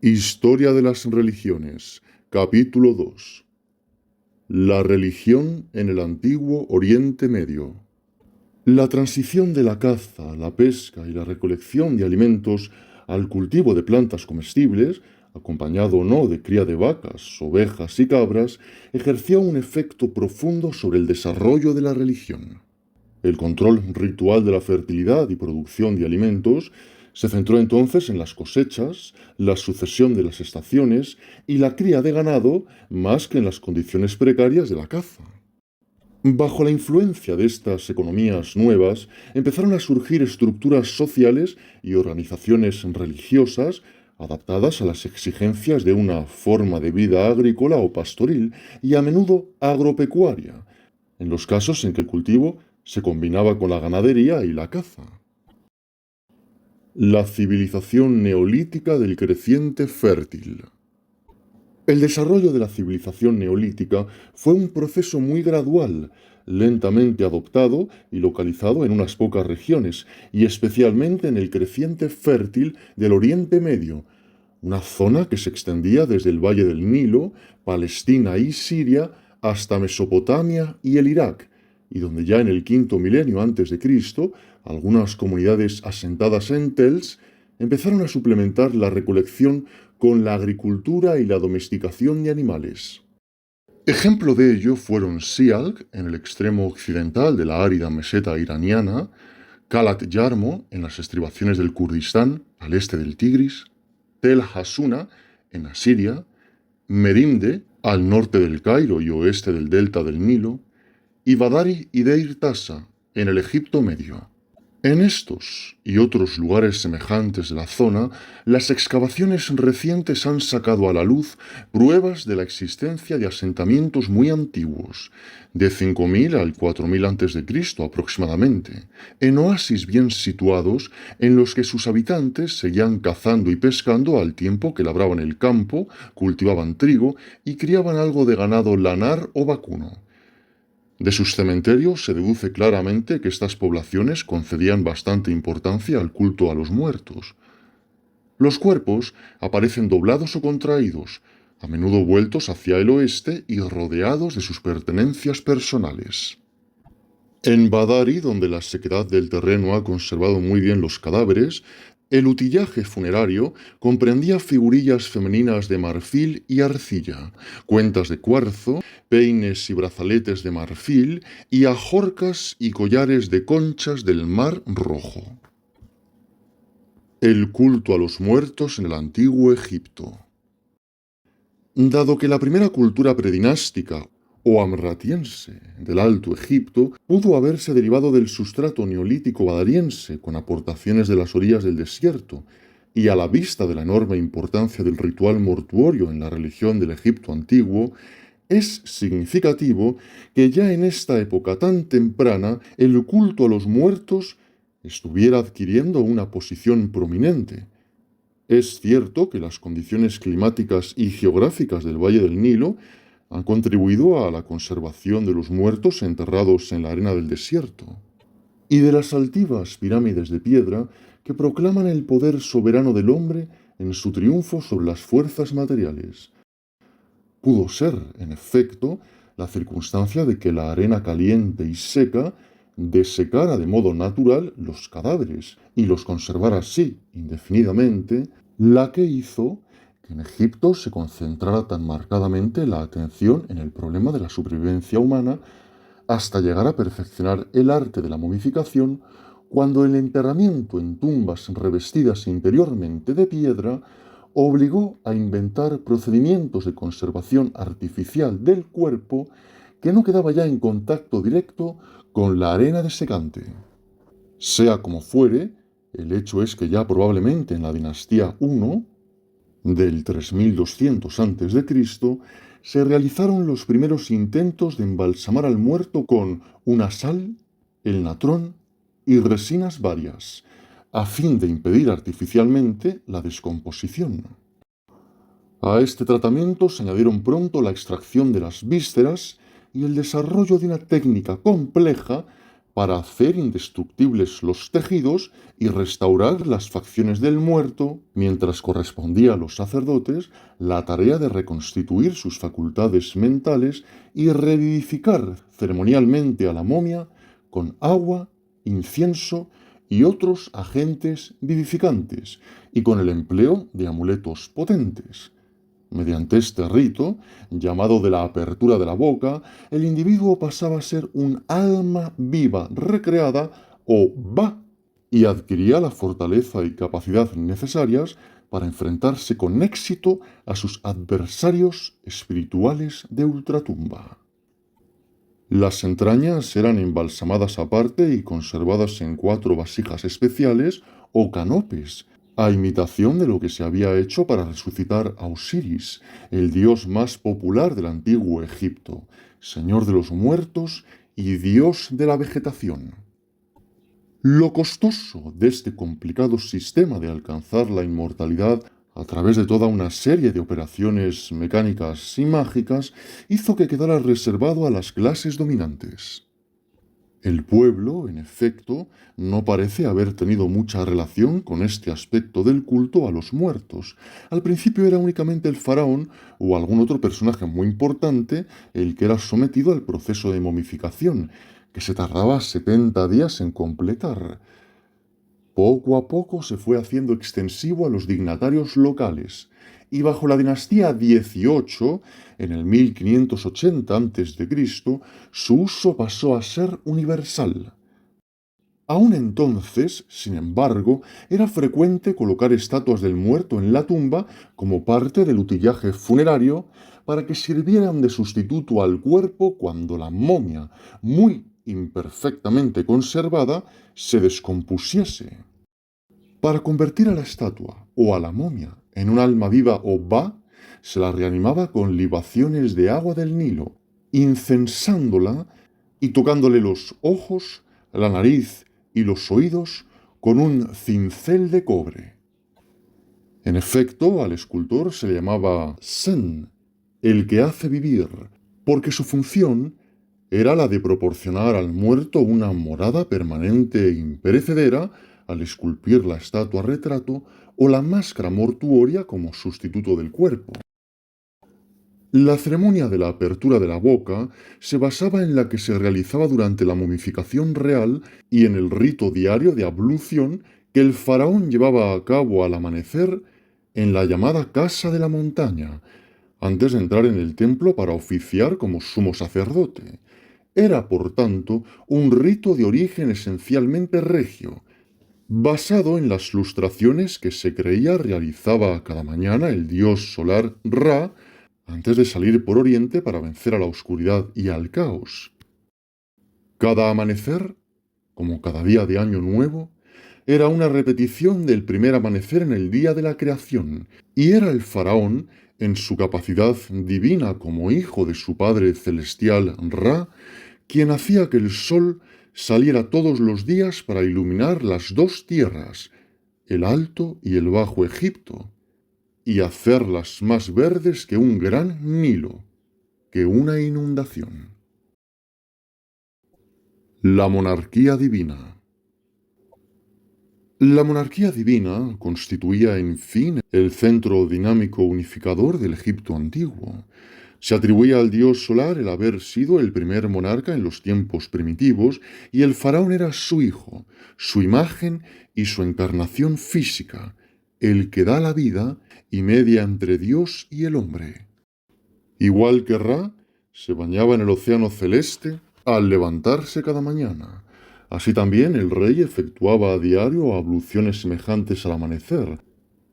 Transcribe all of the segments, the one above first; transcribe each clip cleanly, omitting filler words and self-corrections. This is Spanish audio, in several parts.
Historia de las religiones, capítulo 2. La religión en el antiguo Oriente Medio. La transición de la caza, la pesca y la recolección de alimentos al cultivo de plantas comestibles, acompañado o no de cría de vacas, ovejas y cabras, ejerció un efecto profundo sobre el desarrollo de la religión. El control ritual de la fertilidad y producción de alimentos se centró entonces en las cosechas, la sucesión de las estaciones y la cría de ganado más que en las condiciones precarias de la caza. Bajo la influencia de estas economías nuevas, empezaron a surgir estructuras sociales y organizaciones religiosas adaptadas a las exigencias de una forma de vida agrícola o pastoril y a menudo agropecuaria, en los casos en que el cultivo se combinaba con la ganadería y la caza. La civilización neolítica del creciente fértil. El desarrollo de la civilización neolítica fue un proceso muy gradual, lentamente adoptado y localizado en unas pocas regiones, y especialmente en el creciente fértil del Oriente Medio, una zona que se extendía desde el Valle del Nilo, Palestina y Siria, hasta Mesopotamia y el Irak, y donde ya en el quinto milenio antes de Cristo, algunas comunidades asentadas en Tels empezaron a suplementar la recolección con la agricultura y la domesticación de animales. Ejemplo de ello fueron Sialk, en el extremo occidental de la árida meseta iraniana, Kalat Yarmo, en las estribaciones del Kurdistán, al este del Tigris, Tel Hassuna, en Asiria, Merimde, al norte del Cairo y oeste del delta del Nilo, y Badari y Deir Tasa, en el Egipto Medio. En estos y otros lugares semejantes de la zona, las excavaciones recientes han sacado a la luz pruebas de la existencia de asentamientos muy antiguos, de 5000 al 4000 a.C. aproximadamente, en oasis bien situados en los que sus habitantes seguían cazando y pescando al tiempo que labraban el campo, cultivaban trigo y criaban algo de ganado lanar o vacuno. De sus cementerios se deduce claramente que estas poblaciones concedían bastante importancia al culto a los muertos. Los cuerpos aparecen doblados o contraídos, a menudo vueltos hacia el oeste y rodeados de sus pertenencias personales. En Badari, donde la sequedad del terreno ha conservado muy bien los cadáveres, el utillaje funerario comprendía figurillas femeninas de marfil y arcilla, cuentas de cuarzo, peines y brazaletes de marfil y ajorcas y collares de conchas del Mar Rojo. El culto a los muertos en el antiguo Egipto. Dado que la primera cultura predinástica o amratiense del Alto Egipto pudo haberse derivado del sustrato neolítico badariense con aportaciones de las orillas del desierto, y a la vista de la enorme importancia del ritual mortuorio en la religión del Egipto antiguo, es significativo que ya en esta época tan temprana el culto a los muertos estuviera adquiriendo una posición prominente. Es cierto que las condiciones climáticas y geográficas del Valle del Nilo han contribuido a la conservación de los muertos enterrados en la arena del desierto, y de las altivas pirámides de piedra que proclaman el poder soberano del hombre en su triunfo sobre las fuerzas materiales. Pudo ser, en efecto, la circunstancia de que la arena caliente y seca desecara de modo natural los cadáveres y los conservara así, indefinidamente, la que hizo que en Egipto se concentrara tan marcadamente la atención en el problema de la supervivencia humana hasta llegar a perfeccionar el arte de la momificación cuando el enterramiento en tumbas revestidas interiormente de piedra obligó a inventar procedimientos de conservación artificial del cuerpo que no quedaba ya en contacto directo con la arena desecante. Sea como fuere, el hecho es que ya probablemente en la dinastía I, del 3200 a.C., se realizaron los primeros intentos de embalsamar al muerto con una sal, el natrón y resinas varias, a fin de impedir artificialmente la descomposición. A este tratamiento se añadieron pronto la extracción de las vísceras y el desarrollo de una técnica compleja para hacer indestructibles los tejidos y restaurar las facciones del muerto, mientras correspondía a los sacerdotes la tarea de reconstituir sus facultades mentales y revivificar ceremonialmente a la momia con agua, incienso y otros agentes vivificantes, y con el empleo de amuletos potentes. Mediante este rito, llamado de la apertura de la boca, el individuo pasaba a ser un alma viva recreada o Ba, y adquiría la fortaleza y capacidad necesarias para enfrentarse con éxito a sus adversarios espirituales de ultratumba. Las entrañas eran embalsamadas aparte y conservadas en 4 vasijas especiales o canopes, a imitación de lo que se había hecho para resucitar a Osiris, el dios más popular del antiguo Egipto, señor de los muertos y dios de la vegetación. Lo costoso de este complicado sistema de alcanzar la inmortalidad a través de toda una serie de operaciones mecánicas y mágicas hizo que quedara reservado a las clases dominantes. El pueblo, en efecto, no parece haber tenido mucha relación con este aspecto del culto a los muertos. Al principio era únicamente el faraón o algún otro personaje muy importante el que era sometido al proceso de momificación, que se tardaba 70 días en completar. Poco a poco se fue haciendo extensivo a los dignatarios locales, y bajo la dinastía 18, en el 1580 a.C., su uso pasó a ser universal. Aún entonces, sin embargo, era frecuente colocar estatuas del muerto en la tumba como parte del utillaje funerario para que sirvieran de sustituto al cuerpo cuando la momia, muy imperfectamente conservada, se descompusiese. Para convertir a la estatua o a la momia en un alma viva o Ba, se la reanimaba con libaciones de agua del Nilo, incensándola y tocándole los ojos, la nariz y los oídos con un cincel de cobre. En efecto, al escultor se le llamaba Sen, el que hace vivir, porque su función era la de proporcionar al muerto una morada permanente e imperecedera al esculpir la estatua retrato o la máscara mortuoria como sustituto del cuerpo. La ceremonia de la apertura de la boca se basaba en la que se realizaba durante la momificación real y en el rito diario de ablución que el faraón llevaba a cabo al amanecer en la llamada Casa de la Montaña, antes de entrar en el templo para oficiar como sumo sacerdote. Era, por tanto, un rito de origen esencialmente regio, basado en las lustraciones que se creía realizaba cada mañana el dios solar Ra antes de salir por oriente para vencer a la oscuridad y al caos. Cada amanecer, como cada día de año nuevo, era una repetición del primer amanecer en el día de la creación, y era el faraón, en su capacidad divina como hijo de su padre celestial Ra, quien hacía que el sol saliera todos los días para iluminar las 2 tierras, el Alto y el Bajo Egipto, y hacerlas más verdes que un gran Nilo, que una inundación. La monarquía divina. La monarquía divina constituía, en fin, el centro dinámico unificador del Egipto antiguo. Se atribuía al dios solar el haber sido el primer monarca en los tiempos primitivos, y el faraón era su hijo, su imagen y su encarnación física, el que da la vida y media entre Dios y el hombre. Igual que Ra, se bañaba en el océano celeste al levantarse cada mañana. Así también el rey efectuaba a diario abluciones semejantes al amanecer,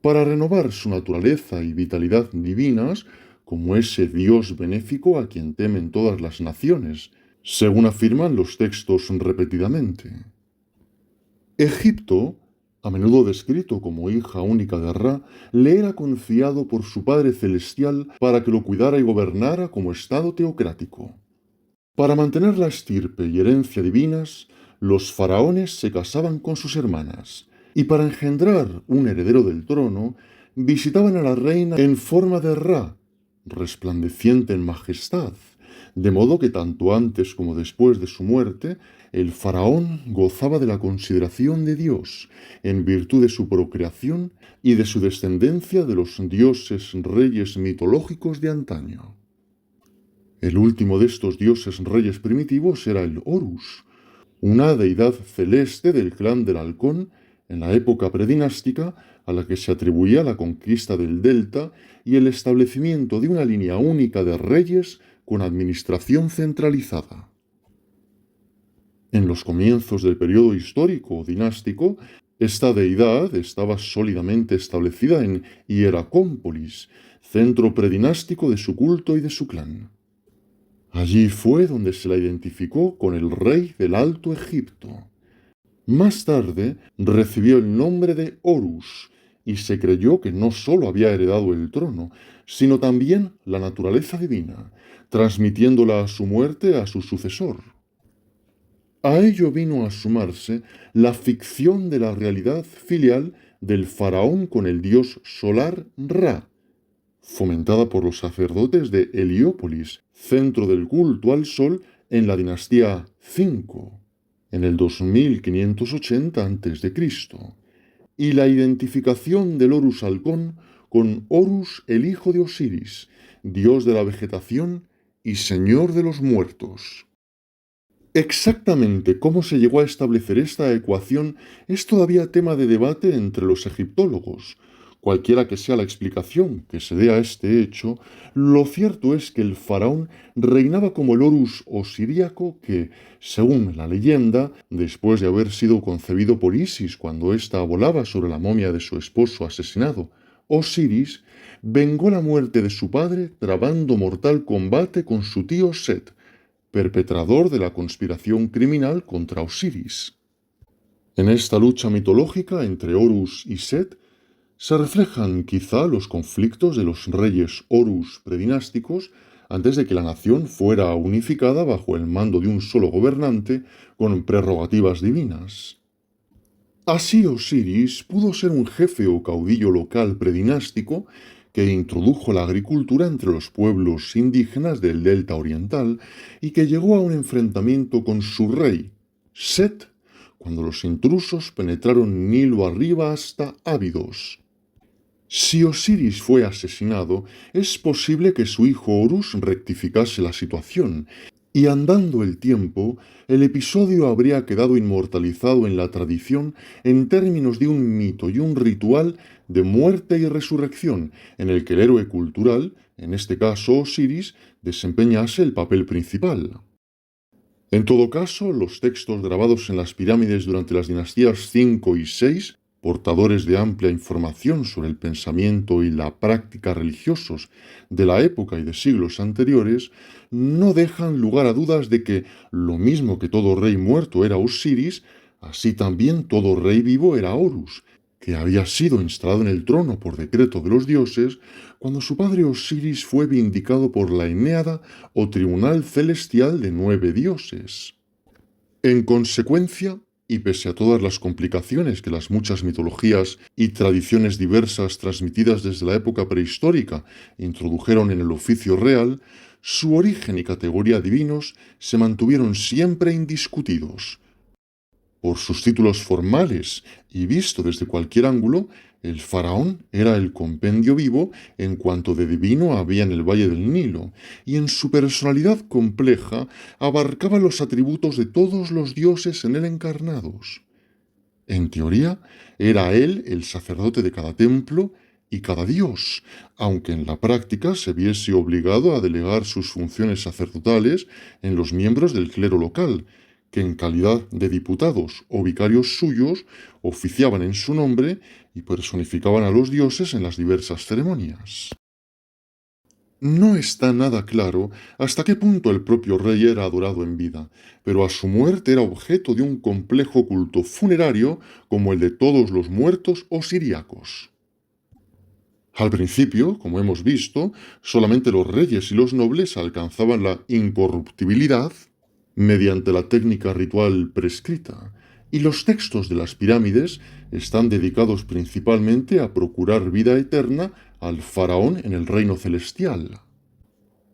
para renovar su naturaleza y vitalidad divinas, como ese Dios benéfico a quien temen todas las naciones, según afirman los textos repetidamente. Egipto, a menudo descrito como hija única de Ra, le era confiado por su Padre Celestial para que lo cuidara y gobernara como estado teocrático. Para mantener la estirpe y herencia divinas, los faraones se casaban con sus hermanas, y para engendrar un heredero del trono, visitaban a la reina en forma de Ra, resplandeciente en majestad, de modo que tanto antes como después de su muerte, el faraón gozaba de la consideración de Dios, en virtud de su procreación y de su descendencia de los dioses reyes mitológicos de antaño. El último de estos dioses reyes primitivos era el Horus, una deidad celeste del clan del Halcón en la época predinástica, a la que se atribuía la conquista del delta y el establecimiento de una línea única de reyes con administración centralizada. En los comienzos del periodo histórico o dinástico, esta deidad estaba sólidamente establecida en Hieracómpolis, centro predinástico de su culto y de su clan. Allí fue donde se la identificó con el rey del Alto Egipto. Más tarde recibió el nombre de Horus y se creyó que no sólo había heredado el trono, sino también la naturaleza divina, transmitiéndola a su muerte a su sucesor. A ello vino a sumarse la ficción de la realidad filial del faraón con el dios solar Ra, fomentada por los sacerdotes de Heliópolis, centro del culto al sol en la dinastía V, en el 2580 a.C., y la identificación del Horus halcón con Horus el hijo de Osiris, dios de la vegetación y señor de los muertos. Exactamente cómo se llegó a establecer esta ecuación es todavía tema de debate entre los egiptólogos. Cualquiera que sea la explicación que se dé a este hecho, lo cierto es que el faraón reinaba como el Horus osiríaco que, según la leyenda, después de haber sido concebido por Isis cuando ésta volaba sobre la momia de su esposo asesinado, Osiris, vengó la muerte de su padre trabando mortal combate con su tío Set, perpetrador de la conspiración criminal contra Osiris. En esta lucha mitológica entre Horus y Set, se reflejan quizá los conflictos de los reyes Horus predinásticos antes de que la nación fuera unificada bajo el mando de un solo gobernante con prerrogativas divinas. Así Osiris pudo ser un jefe o caudillo local predinástico que introdujo la agricultura entre los pueblos indígenas del delta oriental y que llegó a un enfrentamiento con su rey, Set, cuando los intrusos penetraron Nilo arriba hasta Ábidos. Si Osiris fue asesinado, es posible que su hijo Horus rectificase la situación, y andando el tiempo, el episodio habría quedado inmortalizado en la tradición en términos de un mito y un ritual de muerte y resurrección, en el que el héroe cultural, en este caso Osiris, desempeñase el papel principal. En todo caso, los textos grabados en las pirámides durante las dinastías V y VI, portadores de amplia información sobre el pensamiento y la práctica religiosos de la época y de siglos anteriores, no dejan lugar a dudas de que, lo mismo que todo rey muerto era Osiris, así también todo rey vivo era Horus, que había sido instalado en el trono por decreto de los dioses cuando su padre Osiris fue vindicado por la Enéada o tribunal celestial de 9 dioses. En consecuencia, y pese a todas las complicaciones que las muchas mitologías y tradiciones diversas transmitidas desde la época prehistórica introdujeron en el oficio real, su origen y categoría divinos se mantuvieron siempre indiscutidos. Por sus títulos formales y visto desde cualquier ángulo, el faraón era el compendio vivo en cuanto de divino había en el valle del Nilo, y en su personalidad compleja abarcaba los atributos de todos los dioses en él encarnados. En teoría, era él el sacerdote de cada templo y cada dios, aunque en la práctica se viese obligado a delegar sus funciones sacerdotales en los miembros del clero local, que en calidad de diputados o vicarios suyos oficiaban en su nombre y personificaban a los dioses en las diversas ceremonias. No está nada claro hasta qué punto el propio rey era adorado en vida, pero a su muerte era objeto de un complejo culto funerario como el de todos los muertos osiriacos. Al principio, como hemos visto, solamente los reyes y los nobles alcanzaban la incorruptibilidad mediante la técnica ritual prescrita, y los textos de las pirámides están dedicados principalmente a procurar vida eterna al faraón en el reino celestial.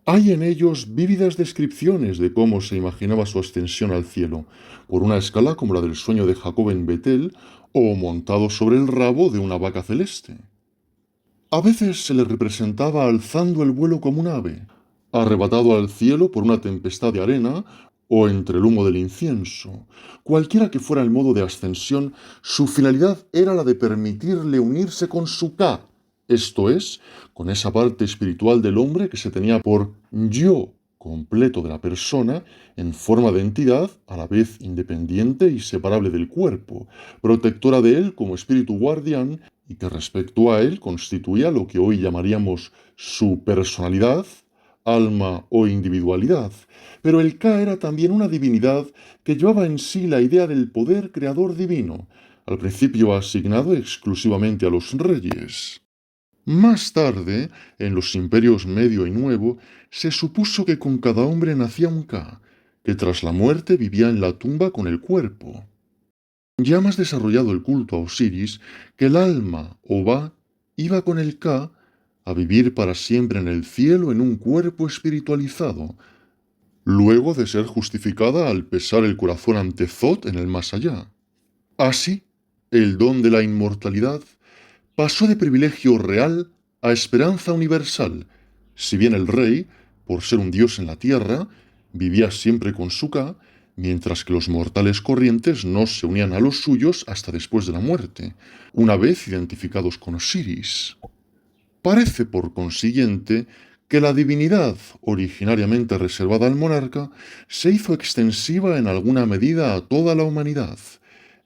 Hay en ellos vívidas descripciones de cómo se imaginaba su ascensión al cielo, por una escala como la del sueño de Jacob en Betel, o montado sobre el rabo de una vaca celeste. A veces se le representaba alzando el vuelo como un ave, arrebatado al cielo por una tempestad de arena o entre el humo del incienso. Cualquiera que fuera el modo de ascensión, su finalidad era la de permitirle unirse con su Ka, esto es, con esa parte espiritual del hombre que se tenía por yo completo de la persona, en forma de entidad, a la vez independiente y separable del cuerpo, protectora de él como espíritu guardián, y que respecto a él constituía lo que hoy llamaríamos su personalidad, alma o individualidad. Pero el Ka era también una divinidad que llevaba en sí la idea del poder creador divino, al principio asignado exclusivamente a los reyes. Más tarde, en los imperios medio y nuevo, se supuso que con cada hombre nacía un Ka, que tras la muerte vivía en la tumba con el cuerpo. Ya más desarrollado el culto a Osiris, que el alma, o Ba, iba con el Ka a vivir para siempre en el cielo en un cuerpo espiritualizado, luego de ser justificada al pesar el corazón ante Thoth en el más allá. Así, el don de la inmortalidad pasó de privilegio real a esperanza universal, si bien el rey, por ser un dios en la tierra, vivía siempre con su Ka, mientras que los mortales corrientes no se unían a los suyos hasta después de la muerte, una vez identificados con Osiris. Parece, por consiguiente, que la divinidad, originariamente reservada al monarca, se hizo extensiva en alguna medida a toda la humanidad,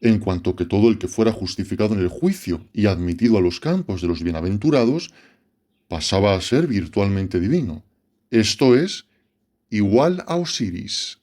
en cuanto que todo el que fuera justificado en el juicio y admitido a los campos de los bienaventurados, pasaba a ser virtualmente divino, esto es, igual a Osiris.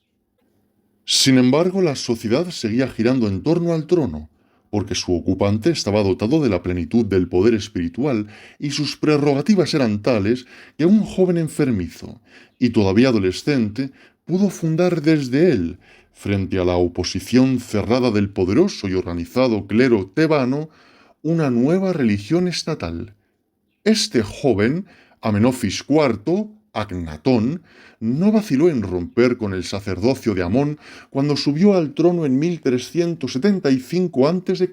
Sin embargo, la sociedad seguía girando en torno al trono, porque su ocupante estaba dotado de la plenitud del poder espiritual y sus prerrogativas eran tales que un joven enfermizo y todavía adolescente pudo fundar desde él, frente a la oposición cerrada del poderoso y organizado clero tebano, una nueva religión estatal. Este joven, Amenofis IV, Agnatón, no vaciló en romper con el sacerdocio de Amón cuando subió al trono en 1375 a.C.,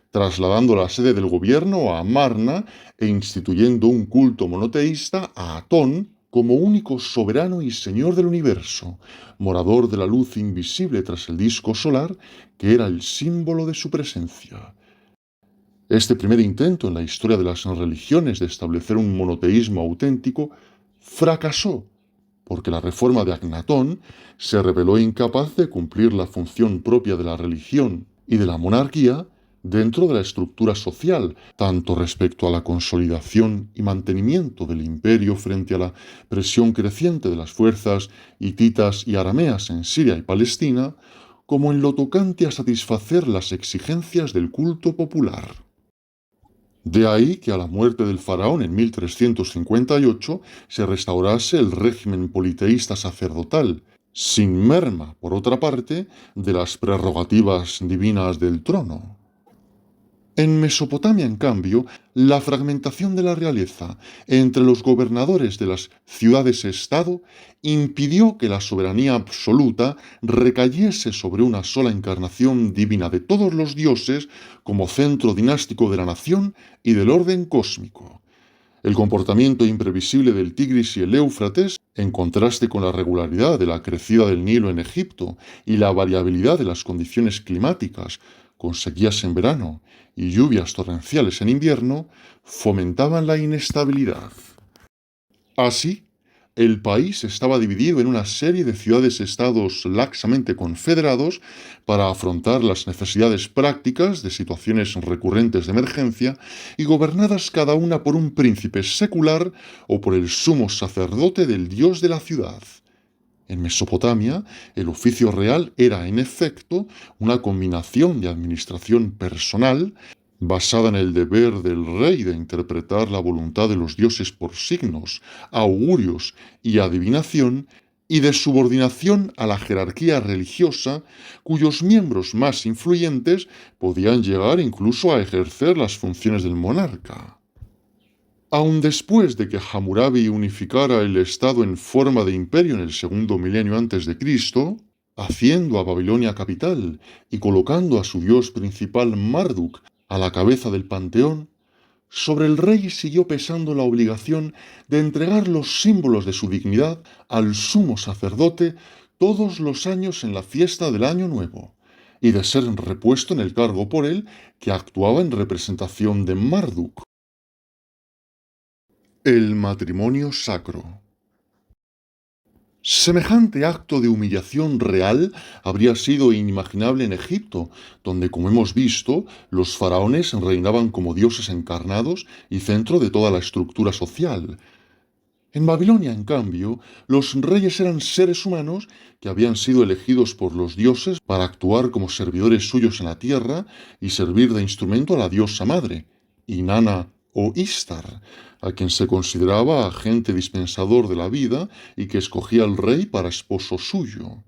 trasladando la sede del gobierno a Amarna e instituyendo un culto monoteísta a Atón como único soberano y señor del universo, morador de la luz invisible tras el disco solar, que era el símbolo de su presencia. Este primer intento en la historia de las religiones de establecer un monoteísmo auténtico fracasó, porque la reforma de Agnatón se reveló incapaz de cumplir la función propia de la religión y de la monarquía dentro de la estructura social, tanto respecto a la consolidación y mantenimiento del imperio frente a la presión creciente de las fuerzas hititas y arameas en Siria y Palestina, como en lo tocante a satisfacer las exigencias del culto popular. De ahí que a la muerte del faraón en 1358 se restaurase el régimen politeísta sacerdotal, sin merma, por otra parte, de las prerrogativas divinas del trono. En Mesopotamia, en cambio, la fragmentación de la realeza entre los gobernadores de las ciudades-estado impidió que la soberanía absoluta recayese sobre una sola encarnación divina de todos los dioses como centro dinástico de la nación y del orden cósmico. El comportamiento imprevisible del Tigris y el Éufrates, en contraste con la regularidad de la crecida del Nilo en Egipto y la variabilidad de las condiciones climáticas, con sequías en verano y lluvias torrenciales en invierno, fomentaban la inestabilidad. Así, el país estaba dividido en una serie de ciudades-estados laxamente confederados para afrontar las necesidades prácticas de situaciones recurrentes de emergencia y gobernadas cada una por un príncipe secular o por el sumo sacerdote del dios de la ciudad. En Mesopotamia, el oficio real era, en efecto, una combinación de administración personal, basada en el deber del rey de interpretar la voluntad de los dioses por signos, augurios y adivinación, y de subordinación a la jerarquía religiosa, cuyos miembros más influyentes podían llegar incluso a ejercer las funciones del monarca. Aun después de que Hammurabi unificara el estado en forma de imperio en el segundo milenio antes de Cristo, haciendo a Babilonia capital y colocando a su dios principal Marduk a la cabeza del panteón, sobre el rey siguió pesando la obligación de entregar los símbolos de su dignidad al sumo sacerdote todos los años en la fiesta del Año Nuevo, y de ser repuesto en el cargo por él, que actuaba en representación de Marduk. El matrimonio sacro. Semejante acto de humillación real habría sido inimaginable en Egipto, donde, como hemos visto, los faraones reinaban como dioses encarnados y centro de toda la estructura social. En Babilonia, en cambio, los reyes eran seres humanos que habían sido elegidos por los dioses para actuar como servidores suyos en la tierra y servir de instrumento a la diosa madre, Inanna o Istar, a quien se consideraba agente dispensador de la vida y que escogía al rey para esposo suyo.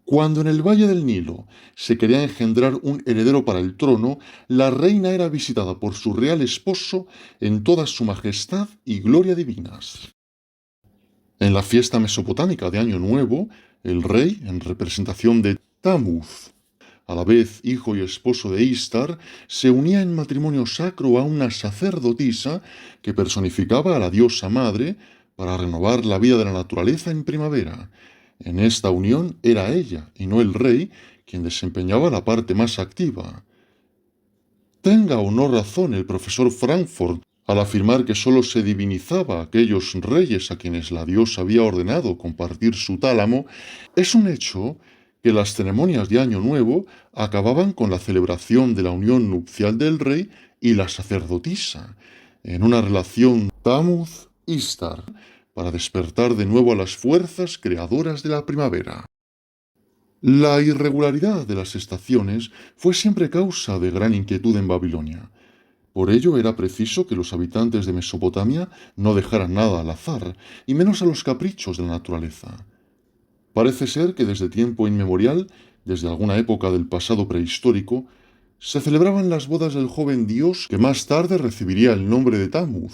Cuando en el valle del Nilo se quería engendrar un heredero para el trono, la reina era visitada por su real esposo en toda su majestad y gloria divinas. En la fiesta mesopotámica de Año Nuevo, el rey, en representación de Tammuz, a la vez hijo y esposo de Istar, se unía en matrimonio sacro a una sacerdotisa que personificaba a la diosa madre para renovar la vida de la naturaleza en primavera. En esta unión era ella, y no el rey, quien desempeñaba la parte más activa. Tenga o no razón el profesor Frankfurt al afirmar que sólo se divinizaba a aquellos reyes a quienes la diosa había ordenado compartir su tálamo, es un hecho que las ceremonias de Año Nuevo acababan con la celebración de la unión nupcial del rey y la sacerdotisa, en una relación Tammuz-Istar, para despertar de nuevo a las fuerzas creadoras de la primavera. La irregularidad de las estaciones fue siempre causa de gran inquietud en Babilonia. Por ello era preciso que los habitantes de Mesopotamia no dejaran nada al azar, y menos a los caprichos de la naturaleza. Parece ser que desde tiempo inmemorial, desde alguna época del pasado prehistórico, se celebraban las bodas del joven dios que más tarde recibiría el nombre de Tammuz.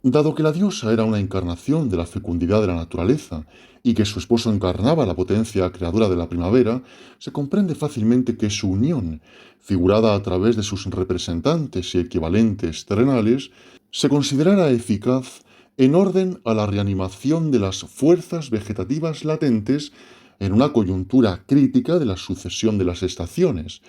Dado que la diosa era una encarnación de la fecundidad de la naturaleza y que su esposo encarnaba la potencia creadora de la primavera, se comprende fácilmente que su unión, figurada a través de sus representantes y equivalentes terrenales, se considerara eficaz en orden a la reanimación de las fuerzas vegetativas latentes en una coyuntura crítica de la sucesión de las estaciones.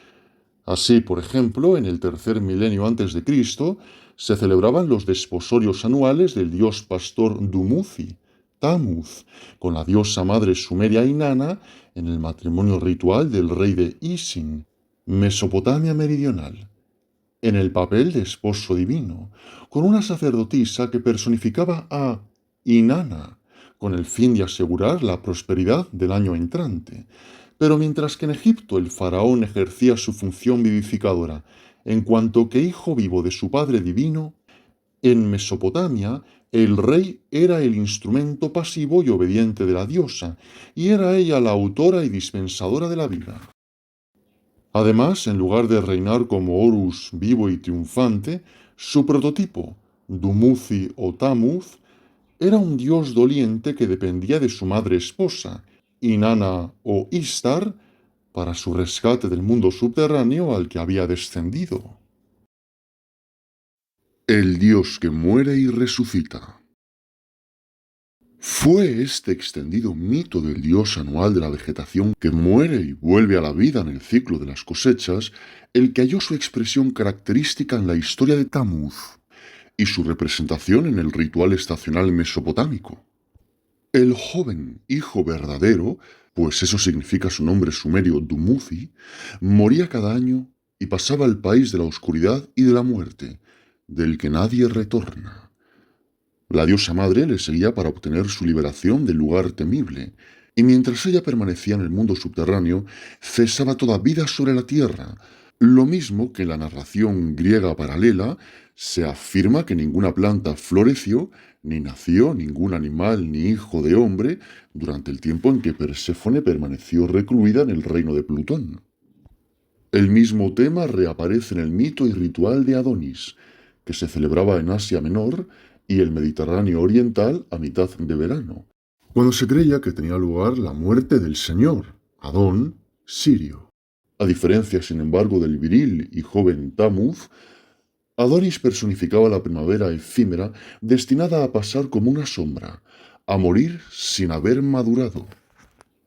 Así, por ejemplo, en el tercer milenio antes de Cristo, se celebraban los desposorios anuales del dios pastor Dumuzi, Tammuz, con la diosa madre sumeria Inanna en el matrimonio ritual del rey de Isin, Mesopotamia meridional, en el papel de esposo divino, con una sacerdotisa que personificaba a Inanna, con el fin de asegurar la prosperidad del año entrante. Pero mientras que en Egipto el faraón ejercía su función vivificadora en cuanto que hijo vivo de su padre divino, en Mesopotamia el rey era el instrumento pasivo y obediente de la diosa, y era ella la autora y dispensadora de la vida. Además, en lugar de reinar como Horus vivo y triunfante, su prototipo, Dumuzi o Tammuz, era un dios doliente que dependía de su madre esposa, Inanna o Istar, para su rescate del mundo subterráneo al que había descendido. El dios que muere y resucita. Fue este extendido mito del dios anual de la vegetación que muere y vuelve a la vida en el ciclo de las cosechas el que halló su expresión característica en la historia de Tammuz y su representación en el ritual estacional mesopotámico. El joven hijo verdadero, pues eso significa su nombre sumerio Dumuzi, moría cada año y pasaba al país de la oscuridad y de la muerte, del que nadie retorna. La diosa madre le seguía para obtener su liberación del lugar temible, y mientras ella permanecía en el mundo subterráneo, cesaba toda vida sobre la tierra, lo mismo que en la narración griega paralela se afirma que ninguna planta floreció, ni nació ningún animal ni hijo de hombre durante el tiempo en que Perséfone permaneció recluida en el reino de Plutón. El mismo tema reaparece en el mito y ritual de Adonis, que se celebraba en Asia Menor y el Mediterráneo Oriental a mitad de verano, cuando se creía que tenía lugar la muerte del señor, Adón, Sirio. A diferencia, sin embargo, del viril y joven Tammuz, Adonis personificaba la primavera efímera destinada a pasar como una sombra, a morir sin haber madurado.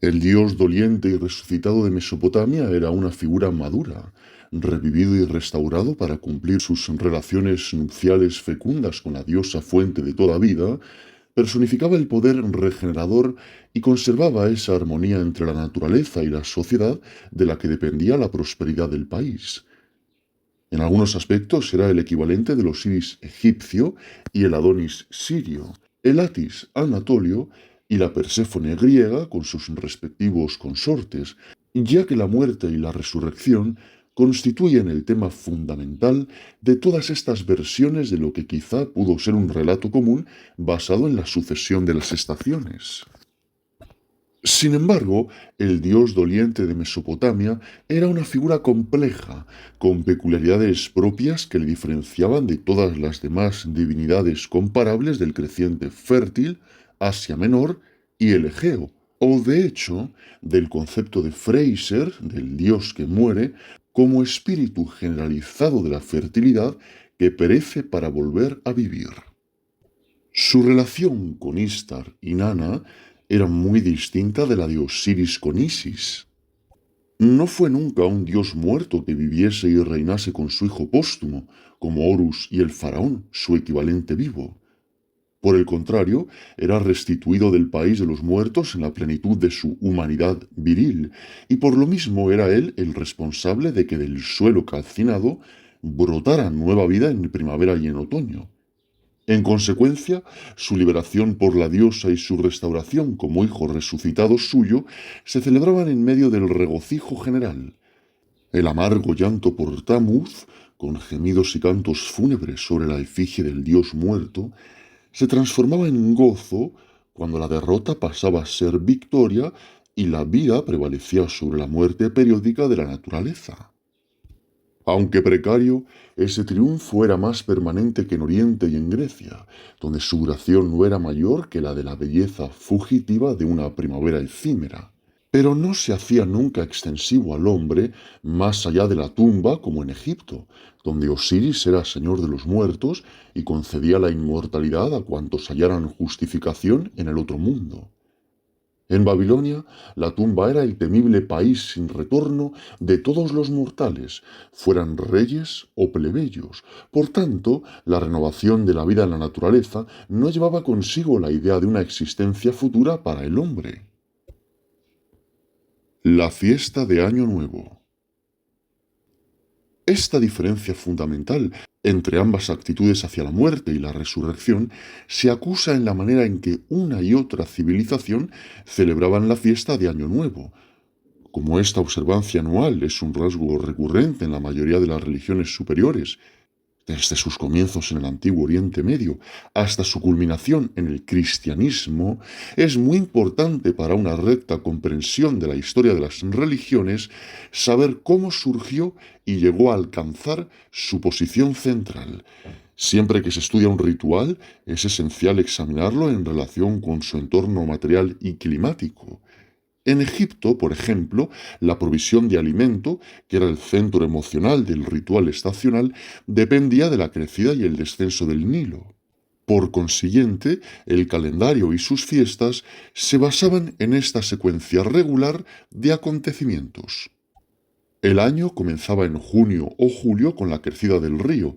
El dios doliente y resucitado de Mesopotamia era una figura madura, revivido y restaurado para cumplir sus relaciones nupciales fecundas con la diosa fuente de toda vida, personificaba el poder regenerador y conservaba esa armonía entre la naturaleza y la sociedad de la que dependía la prosperidad del país. En algunos aspectos era el equivalente del Osiris egipcio y el Adonis sirio, el Atis anatolio y la Perséfone griega con sus respectivos consortes, ya que la muerte y la resurrección constituyen el tema fundamental de todas estas versiones de lo que quizá pudo ser un relato común basado en la sucesión de las estaciones. Sin embargo, el dios doliente de Mesopotamia era una figura compleja, con peculiaridades propias que le diferenciaban de todas las demás divinidades comparables del creciente fértil, Asia Menor y el Egeo, o de hecho, del concepto de Freyser, del dios que muere, como espíritu generalizado de la fertilidad que perece para volver a vivir. Su relación con Istar y Nana era muy distinta de la de Osiris con Isis. No fue nunca un dios muerto que viviese y reinase con su hijo póstumo, como Horus y el faraón, su equivalente vivo. Por el contrario, era restituido del país de los muertos en la plenitud de su humanidad viril, y por lo mismo era él el responsable de que del suelo calcinado brotara nueva vida en primavera y en otoño. En consecuencia, su liberación por la diosa y su restauración como hijo resucitado suyo se celebraban en medio del regocijo general. El amargo llanto por Tammuz, con gemidos y cantos fúnebres sobre la efigie del dios muerto, se transformaba en gozo cuando la derrota pasaba a ser victoria y la vida prevalecía sobre la muerte periódica de la naturaleza. Aunque precario, ese triunfo era más permanente que en Oriente y en Grecia, donde su duración no era mayor que la de la belleza fugitiva de una primavera efímera. Pero no se hacía nunca extensivo al hombre más allá de la tumba como en Egipto, donde Osiris era señor de los muertos y concedía la inmortalidad a cuantos hallaran justificación en el otro mundo. En Babilonia, la tumba era el temible país sin retorno de todos los mortales, fueran reyes o plebeyos. Por tanto, la renovación de la vida en la naturaleza no llevaba consigo la idea de una existencia futura para el hombre. La fiesta de Año Nuevo. Esta diferencia fundamental entre ambas actitudes hacia la muerte y la resurrección se acusa en la manera en que una y otra civilización celebraban la fiesta de Año Nuevo. Como esta observancia anual es un rasgo recurrente en la mayoría de las religiones superiores, desde sus comienzos en el antiguo Oriente Medio hasta su culminación en el cristianismo, es muy importante para una recta comprensión de la historia de las religiones saber cómo surgió y llegó a alcanzar su posición central. Siempre que se estudia un ritual, es esencial examinarlo en relación con su entorno material y climático. En Egipto, por ejemplo, la provisión de alimento, que era el centro emocional del ritual estacional, dependía de la crecida y el descenso del Nilo. Por consiguiente, el calendario y sus fiestas se basaban en esta secuencia regular de acontecimientos. El año comenzaba en junio o julio con la crecida del río.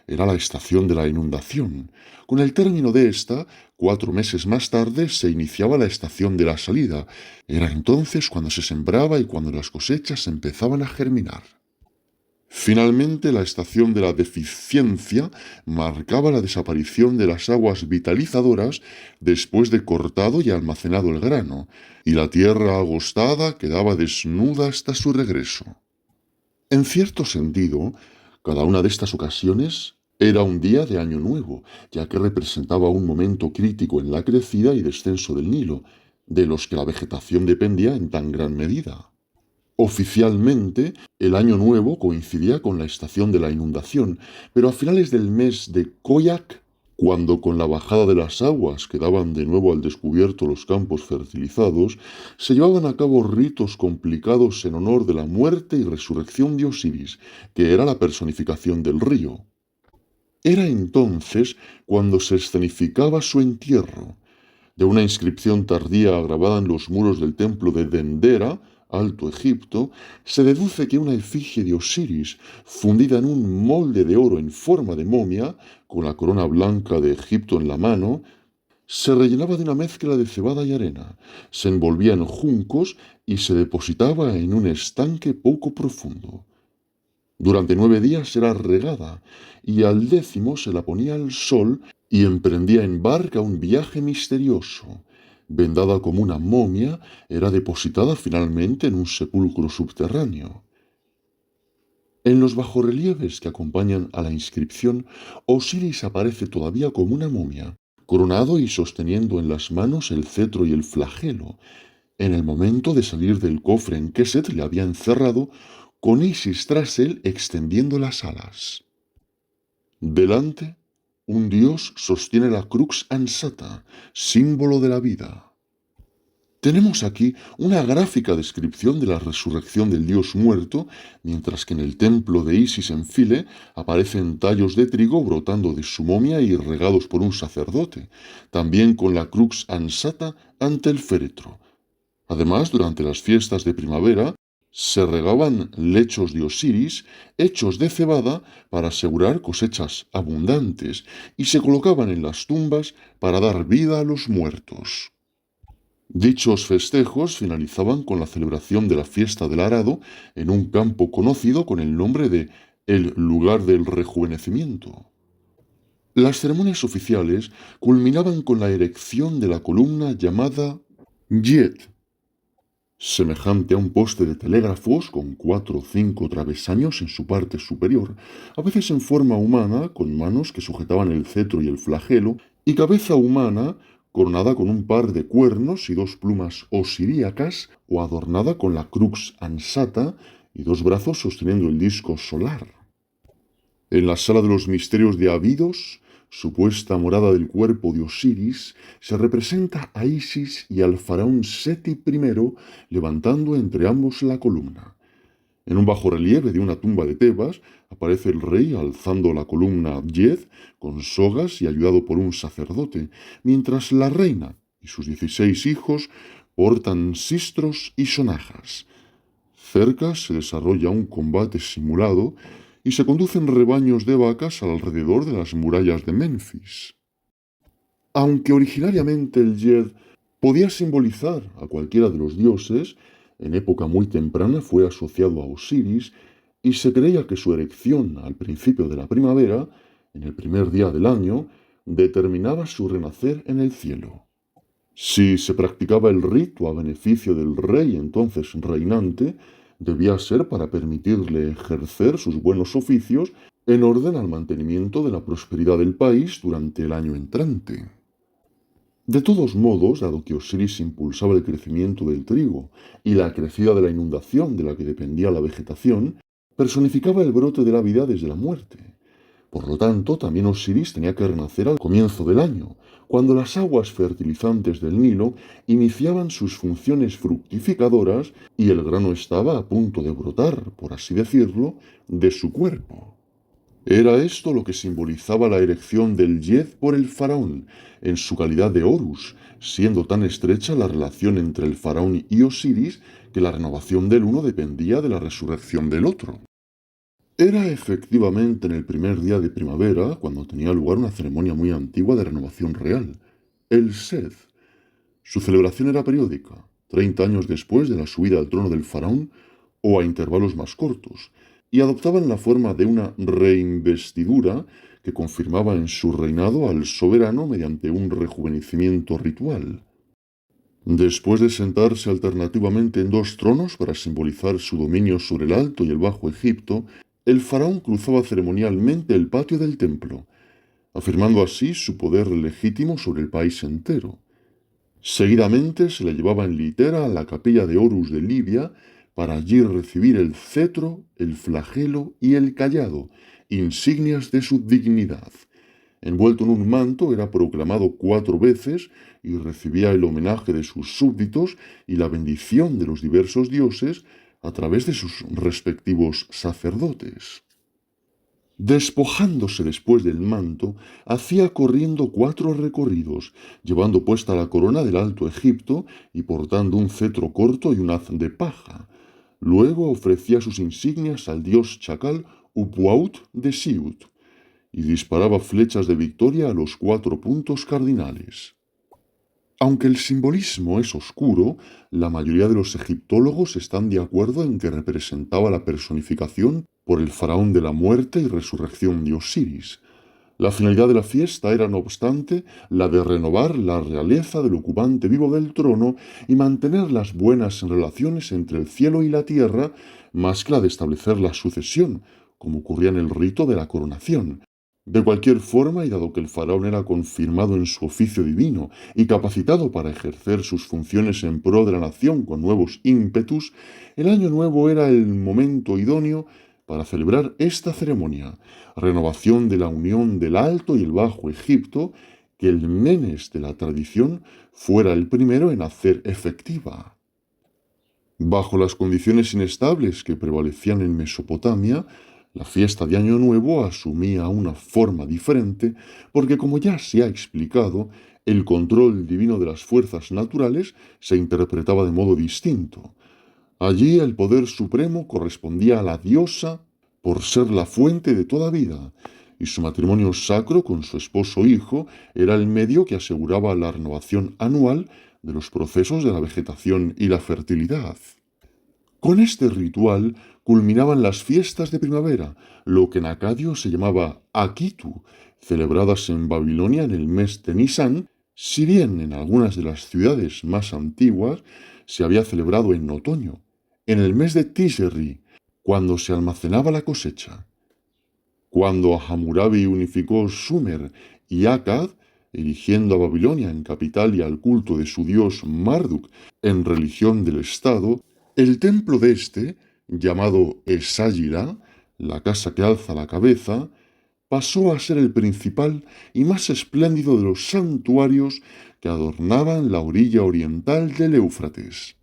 Era la estación de la inundación. Con el término de esta, 4 meses más tarde se iniciaba la estación de la salida. Era entonces cuando se sembraba y cuando las cosechas empezaban a germinar. Finalmente, la estación de la deficiencia marcaba la desaparición de las aguas vitalizadoras después de cortado y almacenado el grano, y la tierra agostada quedaba desnuda hasta su regreso. En cierto sentido, cada una de estas ocasiones era un día de Año Nuevo, ya que representaba un momento crítico en la crecida y descenso del Nilo, de los que la vegetación dependía en tan gran medida. Oficialmente, el año nuevo coincidía con la estación de la inundación, pero a finales del mes de Koyak, cuando con la bajada de las aguas quedaban de nuevo al descubierto los campos fertilizados, se llevaban a cabo ritos complicados en honor de la muerte y resurrección de Osiris, que era la personificación del río. Era entonces cuando se escenificaba su entierro. De una inscripción tardía grabada en los muros del templo de Dendera, Alto Egipto, se deduce que una efigie de Osiris, fundida en un molde de oro en forma de momia, con la corona blanca de Egipto en la mano, se rellenaba de una mezcla de cebada y arena, se envolvía en juncos y se depositaba en un estanque poco profundo. Durante 9 días era regada, y al 10º se la ponía al sol y emprendía en barca un viaje misterioso. Vendada como una momia, era depositada finalmente en un sepulcro subterráneo. En los bajorrelieves que acompañan a la inscripción, Osiris aparece todavía como una momia, coronado y sosteniendo en las manos el cetro y el flagelo. En el momento de salir del cofre en que Set le había encerrado, con Isis tras él extendiendo las alas. Delante, un dios sostiene la Crux Ansata, símbolo de la vida. Tenemos aquí una gráfica descripción de la resurrección del dios muerto, mientras que en el templo de Isis en File aparecen tallos de trigo brotando de su momia y regados por un sacerdote, también con la Crux Ansata ante el féretro. Además, durante las fiestas de primavera, se regaban lechos de Osiris hechos de cebada para asegurar cosechas abundantes y se colocaban en las tumbas para dar vida a los muertos. Dichos festejos finalizaban con la celebración de la fiesta del arado en un campo conocido con el nombre de el lugar del rejuvenecimiento. Las ceremonias oficiales culminaban con la erección de la columna llamada Yet, semejante a un poste de telégrafos con 4 o 5 travesaños en su parte superior, a veces en forma humana, con manos que sujetaban el cetro y el flagelo, y cabeza humana, coronada con un par de cuernos y 2 plumas osiríacas, o adornada con la crux ansata y 2 brazos sosteniendo el disco solar. En la sala de los misterios de Abidos, supuesta morada del cuerpo de Osiris, se representa a Isis y al faraón Seti I levantando entre ambos la columna. En un bajorrelieve de una tumba de Tebas aparece el rey alzando la columna Yed con sogas y ayudado por un sacerdote, mientras la reina y sus 16 hijos portan sistros y sonajas. Cerca se desarrolla un combate simulado y se conducen rebaños de vacas alrededor de las murallas de Menfis. Aunque originariamente el Yed podía simbolizar a cualquiera de los dioses, en época muy temprana fue asociado a Osiris y se creía que su erección al principio de la primavera, en el primer día del año, determinaba su renacer en el cielo. Si se practicaba el rito a beneficio del rey entonces reinante, debía ser para permitirle ejercer sus buenos oficios en orden al mantenimiento de la prosperidad del país durante el año entrante. De todos modos, dado que Osiris impulsaba el crecimiento del trigo y la crecida de la inundación de la que dependía la vegetación, personificaba el brote de la vida desde la muerte. Por lo tanto, también Osiris tenía que renacer al comienzo del año, cuando las aguas fertilizantes del Nilo iniciaban sus funciones fructificadoras y el grano estaba a punto de brotar, por así decirlo, de su cuerpo. Era esto lo que simbolizaba la erección del Yed por el faraón, en su calidad de Horus, siendo tan estrecha la relación entre el faraón y Osiris que la renovación del uno dependía de la resurrección del otro. Era efectivamente en el primer día de primavera cuando tenía lugar una ceremonia muy antigua de renovación real, el Sed. Su celebración era periódica, 30 años después de la subida al trono del faraón o a intervalos más cortos, y adoptaban la forma de una reinvestidura que confirmaba en su reinado al soberano mediante un rejuvenecimiento ritual. Después de sentarse alternativamente en 2 tronos para simbolizar su dominio sobre el Alto y el Bajo Egipto, el faraón cruzaba ceremonialmente el patio del templo, afirmando así su poder legítimo sobre el país entero. Seguidamente se le llevaba en litera a la capilla de Horus de Libia para allí recibir el cetro, el flagelo y el cayado, insignias de su dignidad. Envuelto en un manto, era proclamado 4 veces y recibía el homenaje de sus súbditos y la bendición de los diversos dioses a través de sus respectivos sacerdotes. Despojándose después del manto, hacía corriendo 4 recorridos, llevando puesta la corona del Alto Egipto y portando un cetro corto y un haz de paja. Luego ofrecía sus insignias al dios chacal Upuaut de Siut y disparaba flechas de victoria a los 4 puntos cardinales. Aunque el simbolismo es oscuro, la mayoría de los egiptólogos están de acuerdo en que representaba la personificación por el faraón de la muerte y resurrección de Osiris. La finalidad de la fiesta era, no obstante, la de renovar la realeza del ocupante vivo del trono y mantener las buenas relaciones entre el cielo y la tierra, más que la de establecer la sucesión, como ocurría en el rito de la coronación. De cualquier forma, y dado que el faraón era confirmado en su oficio divino y capacitado para ejercer sus funciones en pro de la nación con nuevos ímpetus, el año nuevo era el momento idóneo para celebrar esta ceremonia, renovación de la unión del Alto y el Bajo Egipto, que el Menes de la tradición fuera el primero en hacer efectiva. Bajo las condiciones inestables que prevalecían en Mesopotamia, la fiesta de Año Nuevo asumía una forma diferente porque, como ya se ha explicado, el control divino de las fuerzas naturales se interpretaba de modo distinto. Allí el poder supremo correspondía a la diosa por ser la fuente de toda vida, y su matrimonio sacro con su esposo hijo era el medio que aseguraba la renovación anual de los procesos de la vegetación y la fertilidad. Con este ritual culminaban las fiestas de primavera, lo que en acadio se llamaba Akitu, celebradas en Babilonia en el mes de Nisán, si bien en algunas de las ciudades más antiguas se había celebrado en otoño, en el mes de Tishri, cuando se almacenaba la cosecha. Cuando Hammurabi unificó Sumer y Akkad, erigiendo a Babilonia en capital y al culto de su dios Marduk en religión del Estado, el templo de este, llamado Eságira, la casa que alza la cabeza, pasó a ser el principal y más espléndido de los santuarios que adornaban la orilla oriental del Éufrates.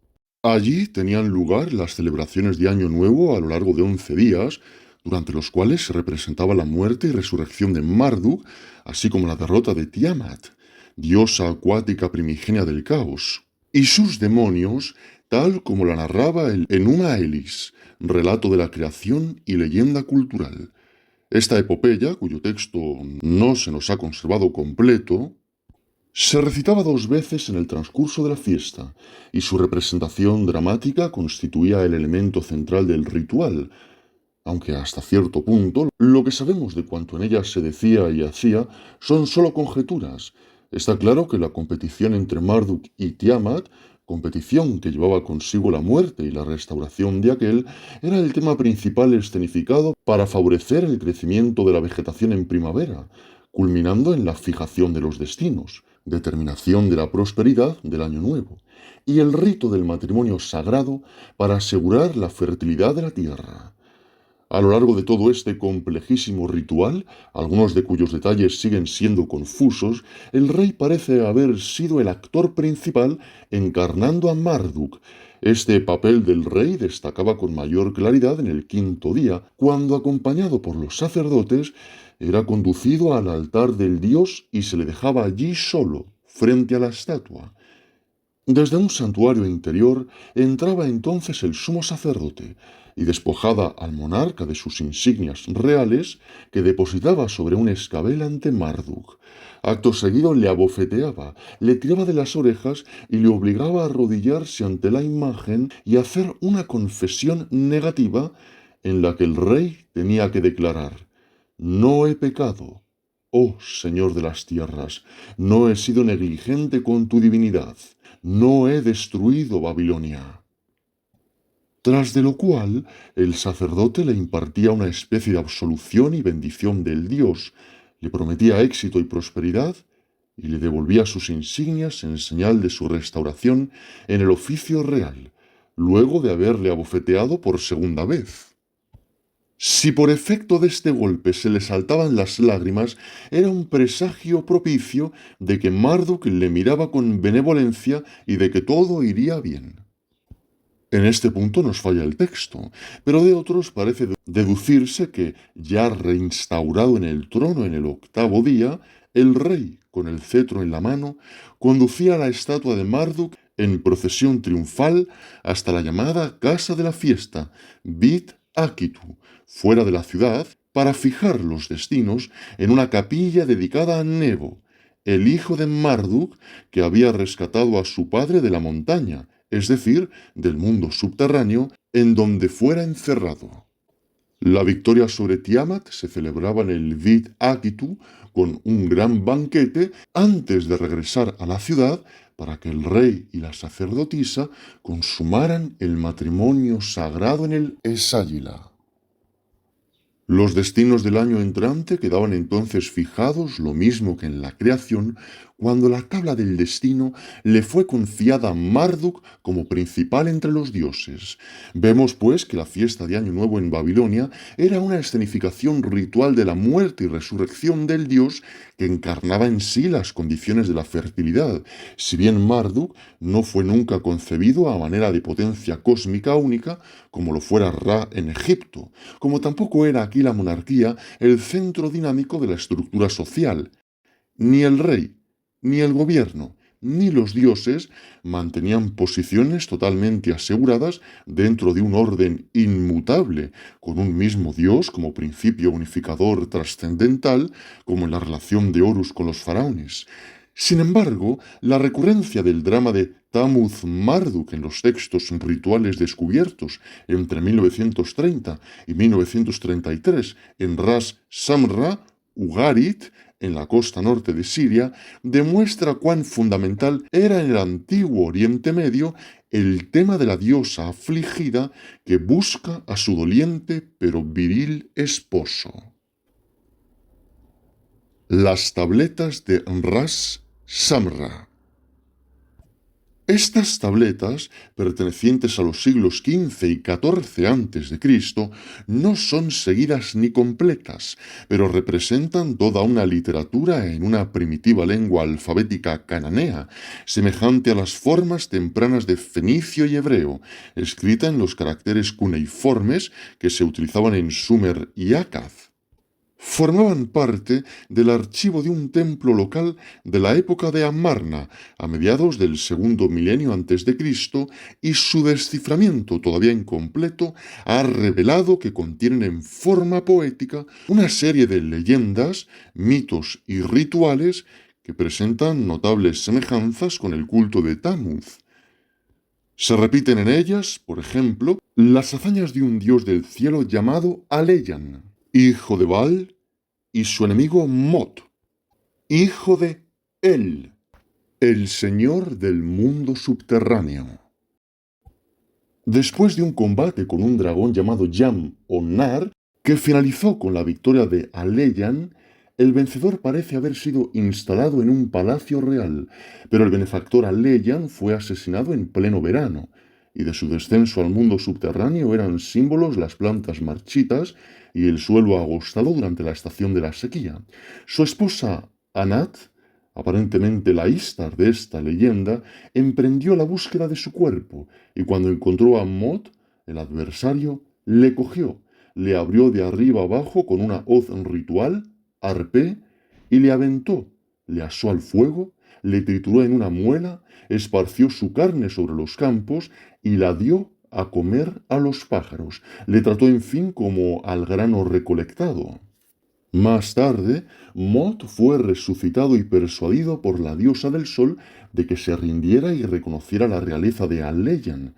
Allí tenían lugar las celebraciones de Año Nuevo a lo largo de 11 días, durante los cuales se representaba la muerte y resurrección de Marduk, así como la derrota de Tiamat, diosa acuática primigenia del caos, y sus demonios, tal como la narraba el Enuma Elis, relato de la creación y leyenda cultural. Esta epopeya, cuyo texto no se nos ha conservado completo, se recitaba 2 veces en el transcurso de la fiesta, y su representación dramática constituía el elemento central del ritual, aunque hasta cierto punto lo que sabemos de cuanto en ella se decía y hacía son solo conjeturas. Está claro que la competición entre Marduk y Tiamat, competición que llevaba consigo la muerte y la restauración de aquel, era el tema principal escenificado para favorecer el crecimiento de la vegetación en primavera, culminando en la fijación de los destinos, determinación de la prosperidad del año nuevo, y el rito del matrimonio sagrado para asegurar la fertilidad de la tierra. A lo largo de todo este complejísimo ritual, algunos de cuyos detalles siguen siendo confusos, el rey parece haber sido el actor principal encarnando a Marduk. Este papel del rey destacaba con mayor claridad en el 5.º día, cuando, acompañado por los sacerdotes, era conducido al altar del dios y se le dejaba allí solo, frente a la estatua. Desde un santuario interior entraba entonces el sumo sacerdote, y despojada al monarca de sus insignias reales, que depositaba sobre un escabel ante Marduk. Acto seguido le abofeteaba, le tiraba de las orejas y le obligaba a arrodillarse ante la imagen y hacer una confesión negativa en la que el rey tenía que declarar: «No he pecado, oh Señor de las tierras, no he sido negligente con tu divinidad, no he destruido Babilonia». Tras de lo cual, el sacerdote le impartía una especie de absolución y bendición del dios, le prometía éxito y prosperidad, y le devolvía sus insignias en señal de su restauración en el oficio real, luego de haberle abofeteado por segunda vez. Si por efecto de este golpe se le saltaban las lágrimas, era un presagio propicio de que Marduk le miraba con benevolencia y de que todo iría bien. En este punto nos falla el texto, pero de otros parece deducirse que, ya reinstaurado en el trono en el octavo día, el rey, con el cetro en la mano, conducía la estatua de Marduk en procesión triunfal hasta la llamada Casa de la Fiesta, Bit Akitu, fuera de la ciudad, para fijar los destinos en una capilla dedicada a Nebo, el hijo de Marduk que había rescatado a su padre de la montaña, es decir, del mundo subterráneo, en donde fuera encerrado. La victoria sobre Tiamat se celebraba en el Bit Akitu con un gran banquete antes de regresar a la ciudad para que el rey y la sacerdotisa consumaran el matrimonio sagrado en el Esáyila. Los destinos del año entrante quedaban entonces fijados, lo mismo que en la creación, cuando la tabla del destino le fue confiada a Marduk como principal entre los dioses. Vemos, pues, que la fiesta de Año Nuevo en Babilonia era una escenificación ritual de la muerte y resurrección del dios que encarnaba en sí las condiciones de la fertilidad, si bien Marduk no fue nunca concebido a manera de potencia cósmica única, como lo fuera Ra en Egipto, como tampoco era aquí la monarquía el centro dinámico de la estructura social. Ni el rey, ni el gobierno, ni los dioses mantenían posiciones totalmente aseguradas dentro de un orden inmutable, con un mismo dios como principio unificador trascendental, como en la relación de Horus con los faraones. Sin embargo, la recurrencia del drama de Tammuz Marduk en los textos rituales descubiertos entre 1930 y 1933 en Ras Samra, Ugarit, en la costa norte de Siria, demuestra cuán fundamental era en el antiguo Oriente Medio el tema de la diosa afligida que busca a su doliente pero viril esposo. Las tabletas de Ras Samra. Estas tabletas, pertenecientes a los siglos XV y XIV a.C., no son seguidas ni completas, pero representan toda una literatura en una primitiva lengua alfabética cananea, semejante a las formas tempranas de fenicio y hebreo, escrita en los caracteres cuneiformes que se utilizaban en Sumer y Akkad. Formaban parte del archivo de un templo local de la época de Amarna, a mediados del segundo milenio antes de Cristo, y su desciframiento todavía incompleto ha revelado que contienen en forma poética una serie de leyendas, mitos y rituales que presentan notables semejanzas con el culto de Tammuz. Se repiten en ellas, por ejemplo, las hazañas de un dios del cielo llamado Aleyan, hijo de Baal, y su enemigo Mot, hijo de El, el señor del mundo subterráneo. Después de un combate con un dragón llamado Yam o Nar, que finalizó con la victoria de Aleyan, el vencedor parece haber sido instalado en un palacio real, pero el benefactor Aleyan fue asesinado en pleno verano, y de su descenso al mundo subterráneo eran símbolos las plantas marchitas y el suelo agostado durante la estación de la sequía. Su esposa, Anat, aparentemente la Istar de esta leyenda, emprendió la búsqueda de su cuerpo, y cuando encontró a Mot, el adversario, le cogió, le abrió de arriba abajo con una hoz ritual, arpé, y le aventó, le asó al fuego, le trituró en una muela, esparció su carne sobre los campos y la dio a comer a los pájaros. Le trató, en fin, como al grano recolectado. Más tarde, Mot fue resucitado y persuadido por la diosa del sol de que se rindiera y reconociera la realeza de Aleyan,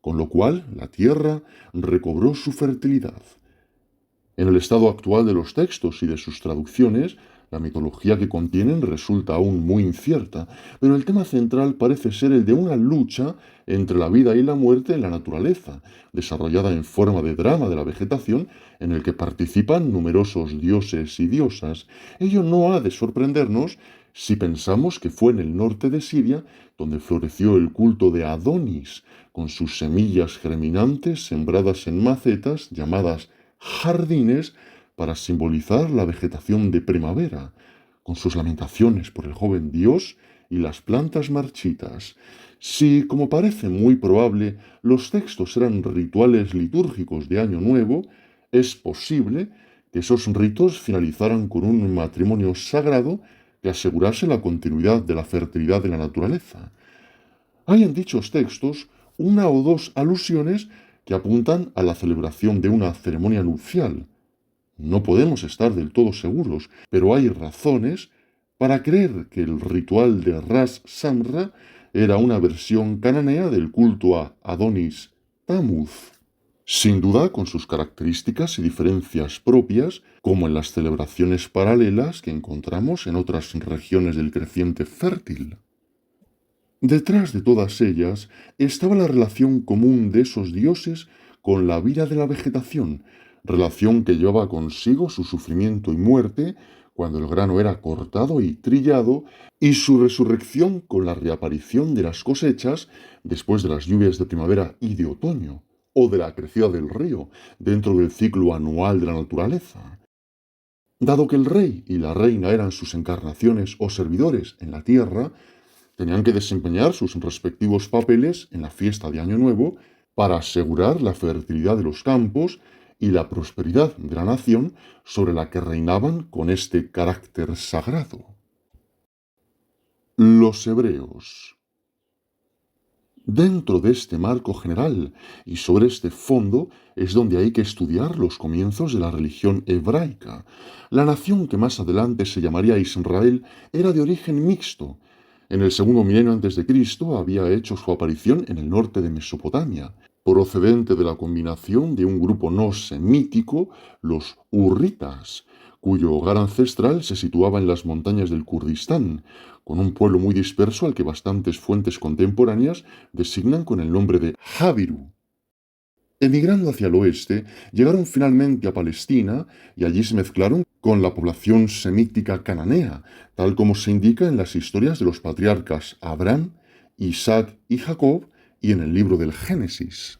con lo cual la tierra recobró su fertilidad. En el estado actual de los textos y de sus traducciones, la mitología que contienen resulta aún muy incierta, pero el tema central parece ser el de una lucha entre la vida y la muerte en la naturaleza, desarrollada en forma de drama de la vegetación, en el que participan numerosos dioses y diosas. Ello no ha de sorprendernos Si pensamos que fue en el norte de Siria donde floreció el culto de Adonis, con sus semillas germinantes sembradas en macetas llamadas jardines para simbolizar la vegetación de primavera, con sus lamentaciones por el joven dios y las plantas marchitas. Si, como parece muy probable, los textos eran rituales litúrgicos de Año Nuevo, es posible que esos ritos finalizaran con un matrimonio sagrado que asegurase la continuidad de la fertilidad de la naturaleza. Hay en dichos textos una o dos alusiones que apuntan a la celebración de una ceremonia nupcial. No podemos estar del todo seguros, pero hay razones para creer que el ritual de Ras Samra era una versión cananea del culto a Adonis Tamuz. Sin duda con sus características y diferencias propias, como en las celebraciones paralelas que encontramos en otras regiones del creciente fértil. Detrás de todas ellas estaba la relación común de esos dioses con la vida de la vegetación, relación que llevaba consigo su sufrimiento y muerte cuando el grano era cortado y trillado, y su resurrección con la reaparición de las cosechas después de las lluvias de primavera y de otoño, o de la crecida del río dentro del ciclo anual de la naturaleza. Dado que el rey y la reina eran sus encarnaciones o servidores en la tierra, tenían que desempeñar sus respectivos papeles en la fiesta de Año Nuevo para asegurar la fertilidad de los campos y la prosperidad de la nación sobre la que reinaban con este carácter sagrado. Los hebreos. Dentro de este marco general y sobre este fondo es donde hay que estudiar los comienzos de la religión hebraica. La nación que más adelante se llamaría Israel era de origen mixto. En el segundo milenio antes de Cristo había hecho su aparición en el norte de Mesopotamia, procedente de la combinación de un grupo no semítico, los hurritas, cuyo hogar ancestral se situaba en las montañas del Kurdistán, con un pueblo muy disperso al que bastantes fuentes contemporáneas designan con el nombre de Jabiru. Emigrando hacia el oeste, llegaron finalmente a Palestina y allí se mezclaron con la población semítica cananea, tal como se indica en las historias de los patriarcas Abraham, Isaac y Jacob y en el libro del Génesis.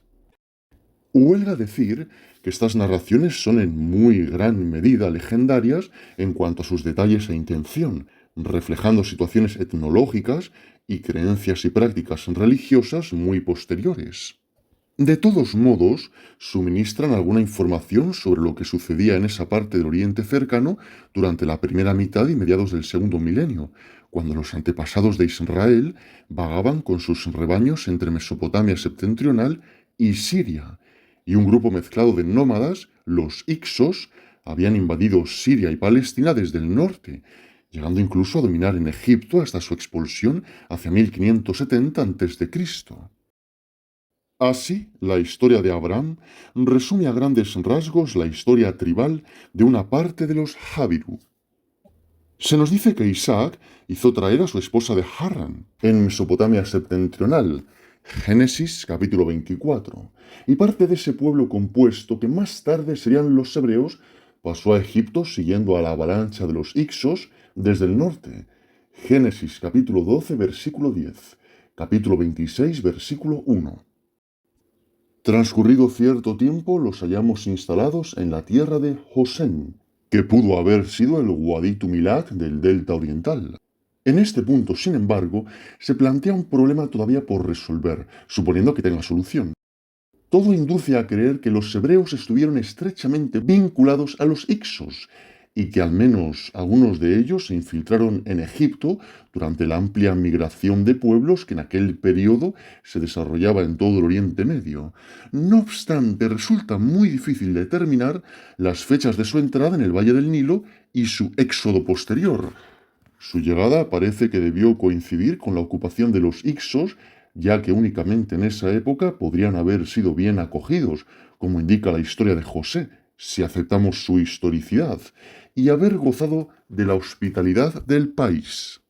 Huelga decir que estas narraciones son en muy gran medida legendarias en cuanto a sus detalles e intención, reflejando situaciones etnológicas y creencias y prácticas religiosas muy posteriores. De todos modos, suministran alguna información sobre lo que sucedía en esa parte del Oriente cercano durante la primera mitad y mediados del segundo milenio, cuando los antepasados de Israel vagaban con sus rebaños entre Mesopotamia septentrional y Siria, y un grupo mezclado de nómadas, los Ixos, habían invadido Siria y Palestina desde el norte, llegando incluso a dominar en Egipto hasta su expulsión hacia 1570 a.C. Así, la historia de Abraham resume a grandes rasgos la historia tribal de una parte de los Jabiru. Se nos dice que Isaac hizo traer a su esposa de Harran, en Mesopotamia septentrional, Génesis capítulo 24, y parte de ese pueblo compuesto que más tarde serían los hebreos pasó a Egipto siguiendo a la avalancha de los Ixos desde el norte, Génesis capítulo 12 versículo 10, capítulo 26 versículo 1. Transcurrido cierto tiempo, los hallamos instalados en la tierra de Gosén, que pudo haber sido el Wadi Tumilat del delta oriental. En este punto, sin embargo, se plantea un problema todavía por resolver, suponiendo que tenga solución. Todo induce a creer que los hebreos estuvieron estrechamente vinculados a los Ixos, y que al menos algunos de ellos se infiltraron en Egipto durante la amplia migración de pueblos que en aquel periodo se desarrollaba en todo el Oriente Medio. No obstante, resulta muy difícil determinar las fechas de su entrada en el Valle del Nilo y su éxodo posterior. Su llegada parece que debió coincidir con la ocupación de los Ixos, ya que únicamente en esa época podrían haber sido bien acogidos, como indica la historia de José, si aceptamos su historicidad, y haber gozado de la hospitalidad del país.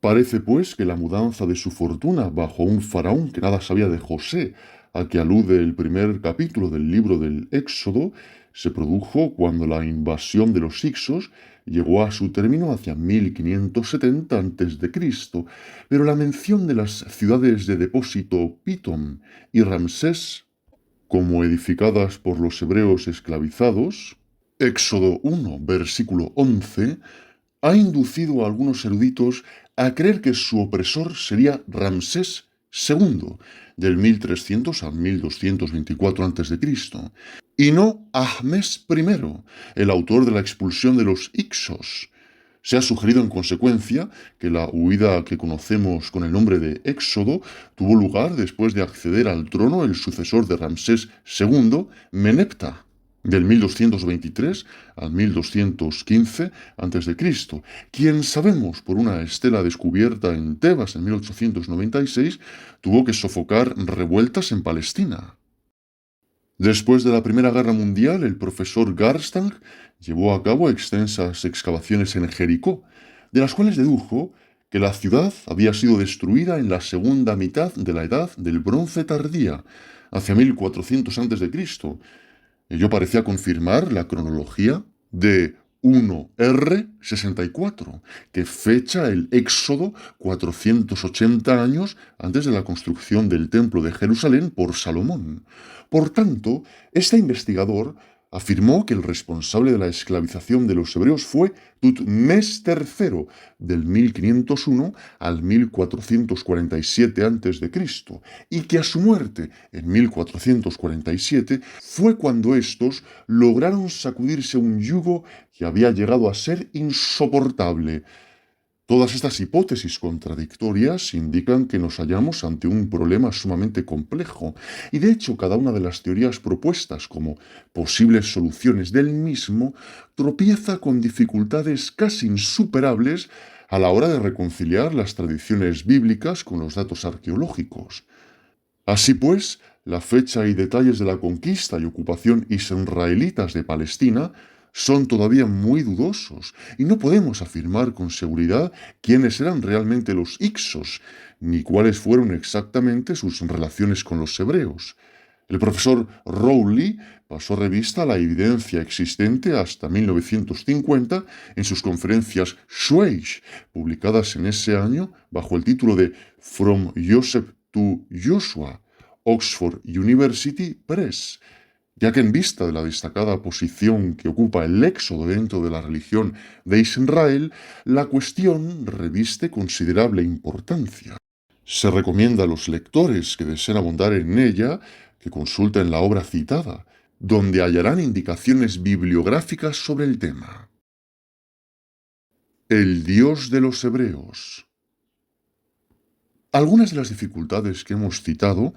Parece, pues, que la mudanza de su fortuna bajo un faraón que nada sabía de José, a que alude el primer capítulo del libro del Éxodo, se produjo cuando la invasión de los Hicsos llegó a su término hacia 1570 a.C., pero la mención de las ciudades de depósito Pitom y Ramsés como edificadas por los hebreos esclavizados, Éxodo 1, versículo 11, ha inducido a algunos eruditos a creer que su opresor sería Ramsés II, del 1300 al 1224 a.C., y no Ahmes I, el autor de la expulsión de los Hicsos. Se ha sugerido en consecuencia que la huida que conocemos con el nombre de Éxodo tuvo lugar después de acceder al trono el sucesor de Ramsés II, Menepta, del 1223 al 1215 a.C., quien sabemos por una estela descubierta en Tebas en 1896 tuvo que sofocar revueltas en Palestina. Después de la Primera Guerra Mundial, el profesor Garstang llevó a cabo extensas excavaciones en Jericó, de las cuales dedujo que la ciudad había sido destruida en la segunda mitad de la Edad del Bronce tardía, hacia 1400 a.C. Ello parecía confirmar la cronología de 1R64, que fecha el Éxodo 480 años antes de la construcción del Templo de Jerusalén por Salomón. Por tanto, este investigador afirmó que el responsable de la esclavización de los hebreos fue Tutmés III, del 1501 al 1447 a.C., y que a su muerte, en 1447, fue cuando estos lograron sacudirse un yugo que había llegado a ser insoportable. Todas estas hipótesis contradictorias indican que nos hallamos ante un problema sumamente complejo, y de hecho cada una de las teorías propuestas como posibles soluciones del mismo tropieza con dificultades casi insuperables a la hora de reconciliar las tradiciones bíblicas con los datos arqueológicos. Así pues, la fecha y detalles de la conquista y ocupación israelitas de Palestina son todavía muy dudosos y no podemos afirmar con seguridad quiénes eran realmente los Hicsos, ni cuáles fueron exactamente sus relaciones con los hebreos. El profesor Rowley pasó revista a la evidencia existente hasta 1950 en sus conferencias Schweich, publicadas en ese año bajo el título de From Joseph to Joshua, Oxford University Press, ya que en vista de la destacada posición que ocupa el Éxodo dentro de la religión de Israel, la cuestión reviste considerable importancia. Se recomienda a los lectores que deseen abundar en ella que consulten la obra citada, donde hallarán indicaciones bibliográficas sobre el tema. El Dios de los Hebreos. Algunas de las dificultades que hemos citado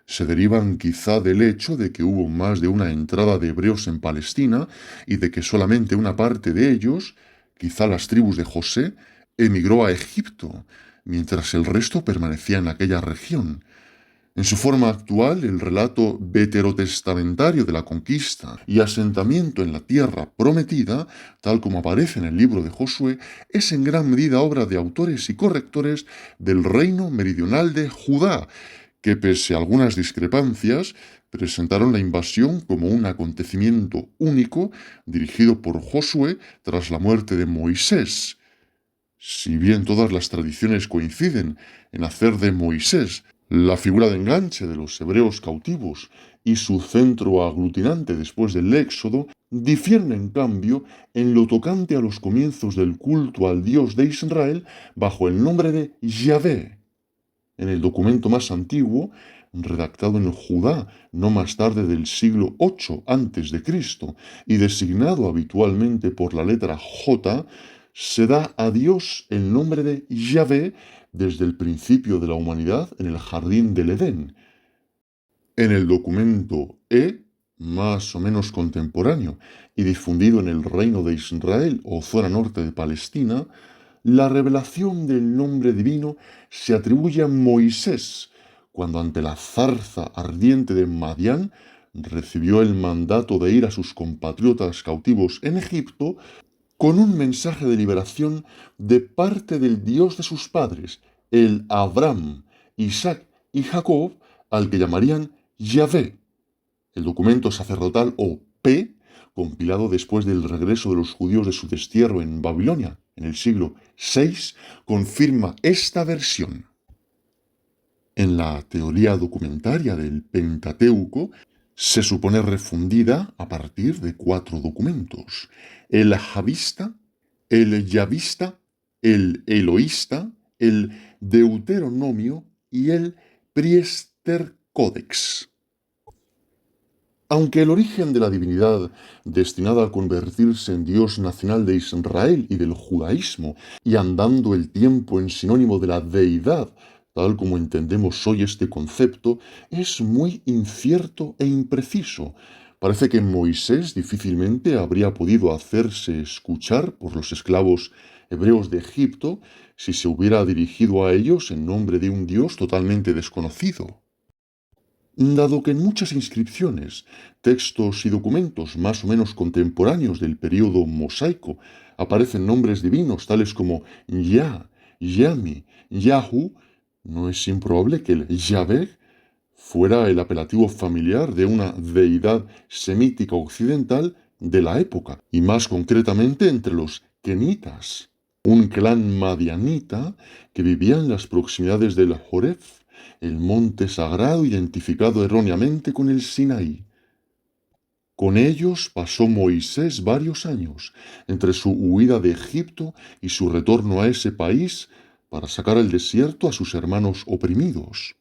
se derivan quizá del hecho de que hubo más de una entrada de hebreos en Palestina y de que solamente una parte de ellos, quizá las tribus de José, emigró a Egipto, mientras el resto permanecía en aquella región. En su forma actual, el relato veterotestamentario de la conquista y asentamiento en la tierra prometida, tal como aparece en el libro de Josué, es en gran medida obra de autores y correctores del reino meridional de Judá, que pese a algunas discrepancias, presentaron la invasión como un acontecimiento único dirigido por Josué tras la muerte de Moisés. Si bien todas las tradiciones coinciden en hacer de Moisés la figura de enganche de los hebreos cautivos y su centro aglutinante después del Éxodo, difieren en cambio en lo tocante a los comienzos del culto al Dios de Israel bajo el nombre de Yahvé. En el documento más antiguo, redactado en Judá no más tarde del siglo VIII a.C. y designado habitualmente por la letra J, se da a Dios el nombre de Yahvé desde el principio de la humanidad en el jardín del Edén. En el documento más o menos contemporáneo y difundido en el reino de Israel o zona norte de Palestina, la revelación del nombre divino se atribuye a Moisés, cuando ante la zarza ardiente de Madián recibió el mandato de ir a sus compatriotas cautivos en Egipto con un mensaje de liberación de parte del Dios de sus padres, el Abraham, Isaac y Jacob, al que llamarían Yahvé. El documento sacerdotal o P compilado después del regreso de los judíos de su destierro en Babilonia, en el siglo VI, confirma esta versión. En la teoría documentaria del Pentateuco, se supone refundida a partir de 4 documentos: el Javista, el Yavista, el Eloísta, el Deuteronomio y el Priester Codex. Aunque el origen de la divinidad destinada a convertirse en Dios nacional de Israel y del judaísmo, y andando el tiempo en sinónimo de la deidad, tal como entendemos hoy este concepto, es muy incierto e impreciso. Parece que Moisés difícilmente habría podido hacerse escuchar por los esclavos hebreos de Egipto si se hubiera dirigido a ellos en nombre de un Dios totalmente desconocido. Dado que en muchas inscripciones, textos y documentos más o menos contemporáneos del período mosaico aparecen nombres divinos tales como Yah, Yami, Yahu, no es improbable que el Yahvé fuera el apelativo familiar de una deidad semítica occidental de la época, y más concretamente entre los kenitas, un clan madianita que vivía en las proximidades del Horeb, el monte sagrado identificado erróneamente con el Sinaí. Con ellos pasó Moisés varios años, entre su huida de Egipto y su retorno a ese país para sacar al desierto a sus hermanos oprimidos.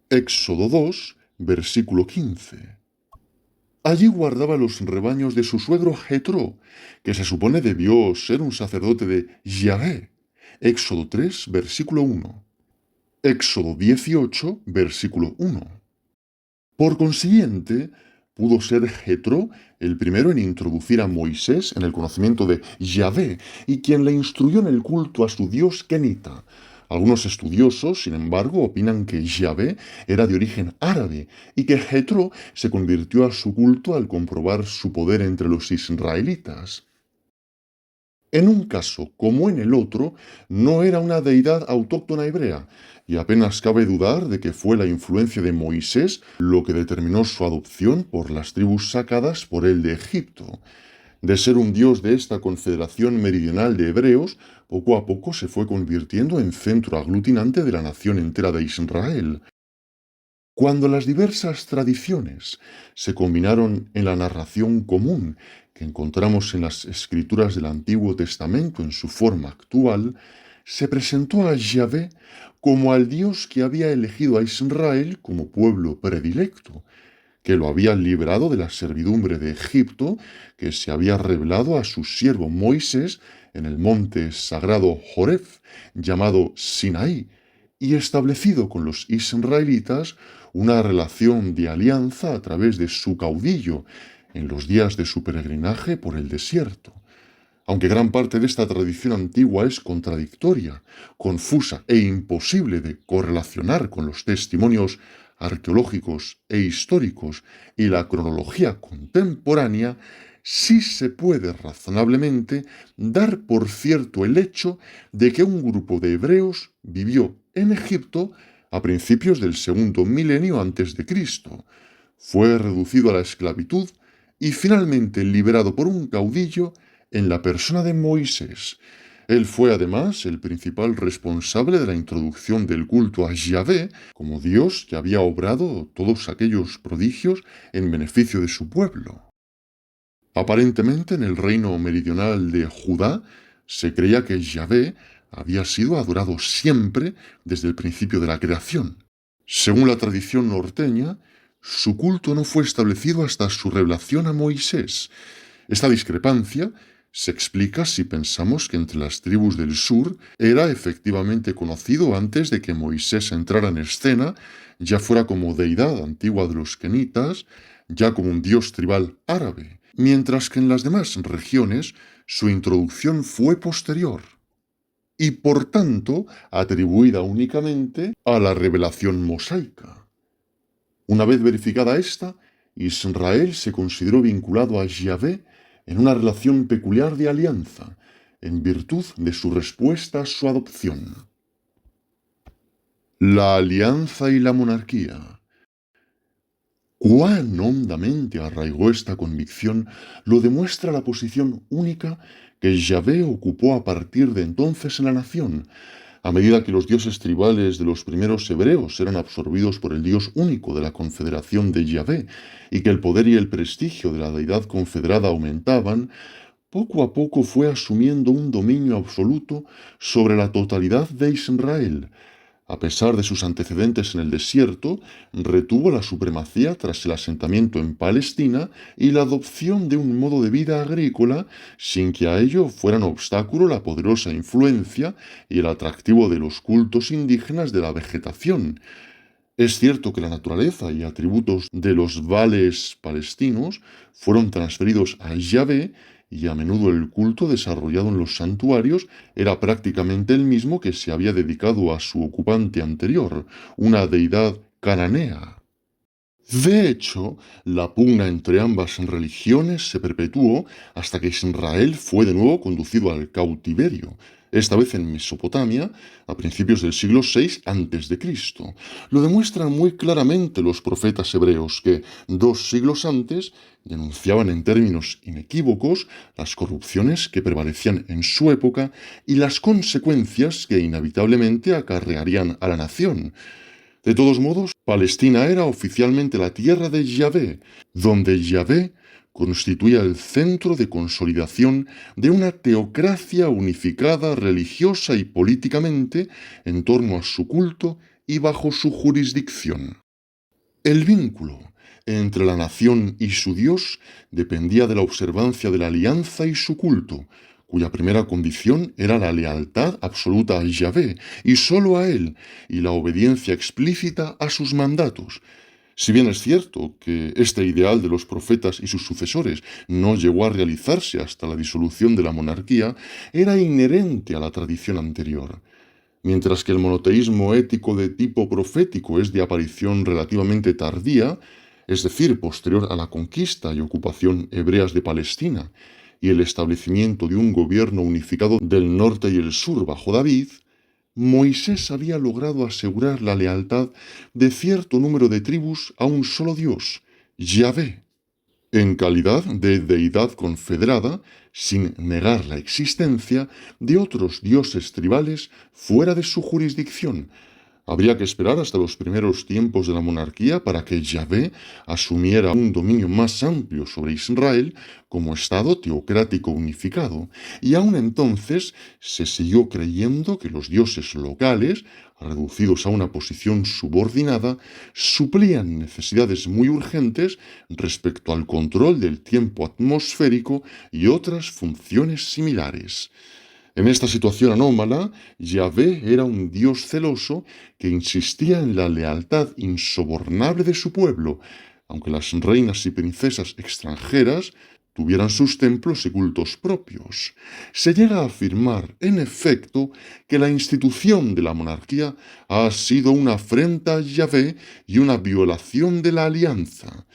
Éxodo 2, versículo 15. Allí guardaba los rebaños de su suegro Jetro, que se supone debió ser un sacerdote de Yahvé. Éxodo 3, versículo 1. Éxodo 18, versículo 1. Por consiguiente, pudo ser Jetro el primero en introducir a Moisés en el conocimiento de Yahvé y quien le instruyó en el culto a su dios kenita. Algunos estudiosos, sin embargo, opinan que Yahvé era de origen árabe y que Jetro se convirtió a su culto al comprobar su poder entre los israelitas. En un caso como en el otro, no era una deidad autóctona hebrea, y apenas cabe dudar de que fue la influencia de Moisés lo que determinó su adopción por las tribus sacadas por él de Egipto. De ser un dios de esta confederación meridional de hebreos, poco a poco se fue convirtiendo en centro aglutinante de la nación entera de Israel. Cuando las diversas tradiciones se combinaron en la narración común que encontramos en las escrituras del Antiguo Testamento en su forma actual, se presentó a Yahvé como al Dios que había elegido a Israel como pueblo predilecto, que lo había librado de la servidumbre de Egipto, que se había revelado a su siervo Moisés en el monte sagrado Horeb, llamado Sinaí, y establecido con los israelitas una relación de alianza a través de su caudillo en los días de su peregrinaje por el desierto. Aunque gran parte de esta tradición antigua es contradictoria, confusa e imposible de correlacionar con los testimonios arqueológicos e históricos y la cronología contemporánea, sí se puede razonablemente dar por cierto el hecho de que un grupo de hebreos vivió en Egipto a principios del segundo milenio antes de Cristo, fue reducido a la esclavitud y finalmente liberado por un caudillo en la persona de Moisés. Él fue además el principal responsable de la introducción del culto a Yahvé como Dios que había obrado todos aquellos prodigios en beneficio de su pueblo. Aparentemente en el reino meridional de Judá se creía que Yahvé había sido adorado siempre desde el principio de la creación. Según la tradición norteña, su culto no fue establecido hasta su revelación a Moisés. Esta discrepancia se explica si pensamos que entre las tribus del sur era efectivamente conocido antes de que Moisés entrara en escena, ya fuera como deidad antigua de los kenitas, ya como un dios tribal árabe, mientras que en las demás regiones su introducción fue posterior y por tanto atribuida únicamente a la revelación mosaica. Una vez verificada esta, Israel se consideró vinculado a Yahvé en una relación peculiar de alianza, en virtud de su respuesta a su adopción. La alianza y la monarquía. Cuán hondamente arraigó esta convicción lo demuestra la posición única que Yahvé ocupó a partir de entonces en la nación, a medida que los dioses tribales de los primeros hebreos eran absorbidos por el Dios único de la confederación de Yahvé, y que el poder y el prestigio de la deidad confederada aumentaban, poco a poco fue asumiendo un dominio absoluto sobre la totalidad de Israel. A pesar de sus antecedentes en el desierto, retuvo la supremacía tras el asentamiento en Palestina y la adopción de un modo de vida agrícola, sin que a ello fueran obstáculo la poderosa influencia y el atractivo de los cultos indígenas de la vegetación. Es cierto que la naturaleza y atributos de los vales palestinos fueron transferidos a Yahvé, y a menudo el culto desarrollado en los santuarios era prácticamente el mismo que se había dedicado a su ocupante anterior, una deidad cananea. De hecho, la pugna entre ambas religiones se perpetuó hasta que Israel fue de nuevo conducido al cautiverio, esta vez en Mesopotamia, a principios del siglo VI a.C. Lo demuestran muy claramente los profetas hebreos que, 2 siglos antes, denunciaban en términos inequívocos las corrupciones que prevalecían en su época y las consecuencias que inevitablemente acarrearían a la nación. De todos modos, Palestina era oficialmente la tierra de Yahvé, donde Yahvé constituía el centro de consolidación de una teocracia unificada religiosa y políticamente en torno a su culto y bajo su jurisdicción. El vínculo entre la nación y su Dios dependía de la observancia de la alianza y su culto, cuya primera condición era la lealtad absoluta a Yahvé y sólo a Él, y la obediencia explícita a sus mandatos. Si bien es cierto que este ideal de los profetas y sus sucesores no llegó a realizarse hasta la disolución de la monarquía, era inherente a la tradición anterior. Mientras que el monoteísmo ético de tipo profético es de aparición relativamente tardía, es decir, posterior a la conquista y ocupación hebreas de Palestina, y el establecimiento de un gobierno unificado del norte y el sur bajo David, Moisés había logrado asegurar la lealtad de cierto número de tribus a un solo Dios, Yahvé, en calidad de deidad confederada, sin negar la existencia de otros dioses tribales fuera de su jurisdicción. Habría que esperar hasta los primeros tiempos de la monarquía para que Yahvé asumiera un dominio más amplio sobre Israel como Estado teocrático unificado, y aún entonces se siguió creyendo que los dioses locales, reducidos a una posición subordinada, suplían necesidades muy urgentes respecto al control del tiempo atmosférico y otras funciones similares. En esta situación anómala, Yahvé era un Dios celoso que insistía en la lealtad insobornable de su pueblo, aunque las reinas y princesas extranjeras tuvieran sus templos y cultos propios. Se llega a afirmar, en efecto, que la institución de la monarquía ha sido una afrenta a Yahvé y una violación de la alianza.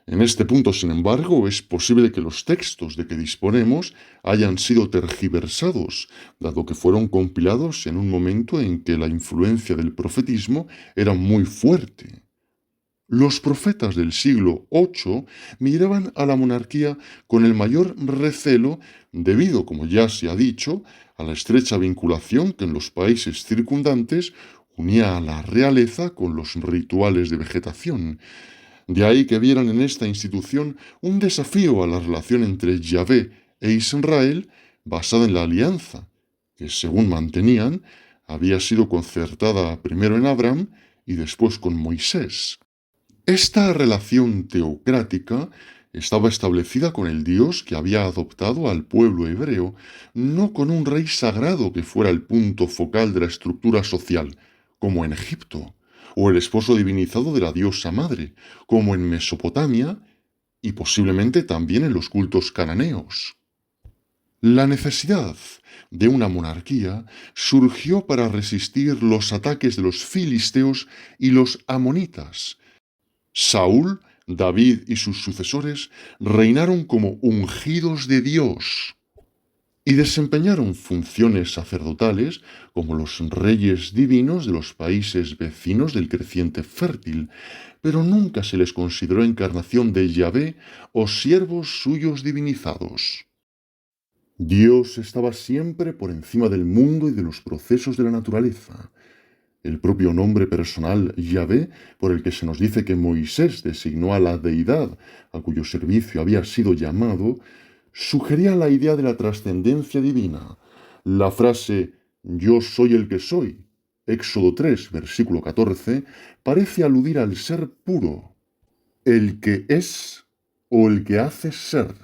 En este punto, sin embargo, es posible que los textos de que disponemos hayan sido tergiversados, dado que fueron compilados en un momento en que la influencia del profetismo era muy fuerte. Los profetas del siglo VIII miraban a la monarquía con el mayor recelo debido, como ya se ha dicho, a la estrecha vinculación que en los países circundantes unía a la realeza con los rituales de vegetación. De ahí que vieran en esta institución un desafío a la relación entre Yahvé e Israel basada en la alianza, que según mantenían, había sido concertada primero en Abraham y después con Moisés. Esta relación teocrática estaba establecida con el Dios que había adoptado al pueblo hebreo, no con un rey sagrado que fuera el punto focal de la estructura social, como en Egipto, o el esposo divinizado de la diosa madre, como en Mesopotamia y posiblemente también en los cultos cananeos. La necesidad de una monarquía surgió para resistir los ataques de los filisteos y los amonitas. Saúl, David y sus sucesores reinaron como ungidos de Dios. y desempeñaron funciones sacerdotales como los reyes divinos de los países vecinos del creciente fértil, pero nunca se les consideró encarnación de Yahvé o siervos suyos divinizados. Dios estaba siempre por encima del mundo y de los procesos de la naturaleza. El propio nombre personal Yahvé, por el que se nos dice que Moisés designó a la deidad a cuyo servicio había sido llamado, sugería la idea de la trascendencia divina. La frase «Yo soy el que soy», Éxodo 3, versículo 14, parece aludir al ser puro, el que es o el que hace ser,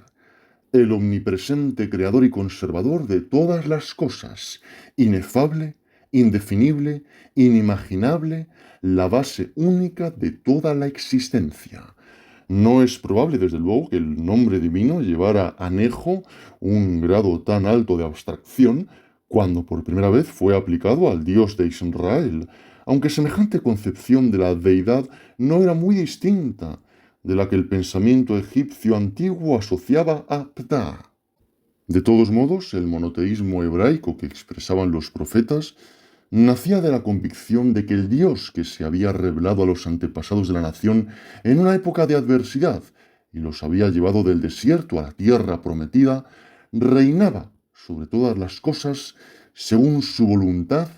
el omnipresente creador y conservador de todas las cosas, inefable, indefinible, inimaginable, la base única de toda la existencia. No es probable, desde luego, que el nombre divino llevara anejo un grado tan alto de abstracción cuando por primera vez fue aplicado al Dios de Israel, aunque semejante concepción de la deidad no era muy distinta de la que el pensamiento egipcio antiguo asociaba a Ptah. De todos modos, el monoteísmo hebraico que expresaban los profetas nacía de la convicción de que el Dios que se había revelado a los antepasados de la nación en una época de adversidad y los había llevado del desierto a la tierra prometida, reinaba sobre todas las cosas según su voluntad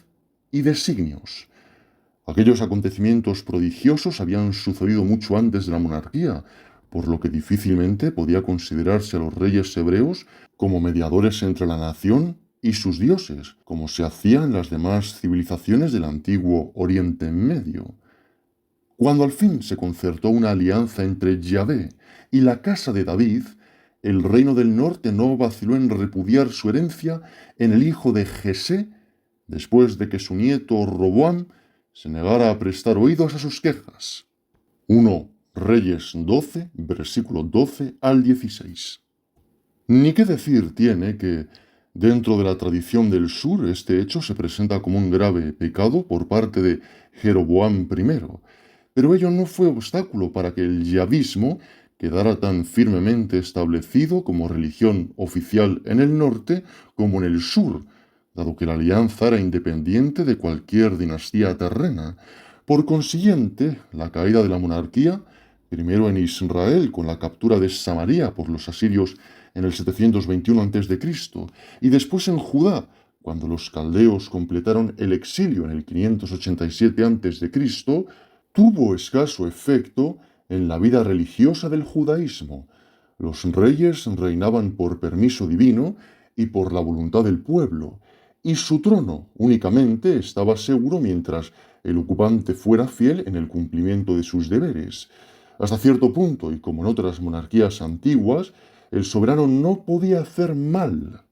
y designios. Aquellos acontecimientos prodigiosos habían sucedido mucho antes de la monarquía, por lo que difícilmente podía considerarse a los reyes hebreos como mediadores entre la nación y sus dioses, como se hacía en las demás civilizaciones del antiguo Oriente Medio. Cuando al fin se concertó una alianza entre Yahvé y la casa de David, el reino del norte no vaciló en repudiar su herencia en el hijo de Jesé, después de que su nieto Roboam se negara a prestar oídos a sus quejas. 1 Reyes 12, versículo 12 al 16. Ni qué decir tiene que, dentro de la tradición del sur, este hecho se presenta como un grave pecado por parte de Jeroboam I, pero ello no fue obstáculo para que el yavismo quedara tan firmemente establecido como religión oficial en el norte como en el sur, dado que la alianza era independiente de cualquier dinastía terrena. Por consiguiente, la caída de la monarquía, primero en Israel con la captura de Samaria por los asirios en el 721 a.C., y después en Judá, cuando los caldeos completaron el exilio en el 587 a.C., tuvo escaso efecto en la vida religiosa del judaísmo. Los reyes reinaban por permiso divino y por la voluntad del pueblo, y su trono únicamente estaba seguro mientras el ocupante fuera fiel en el cumplimiento de sus deberes. Hasta cierto punto, y como en otras monarquías antiguas, el soberano no podía hacer mal,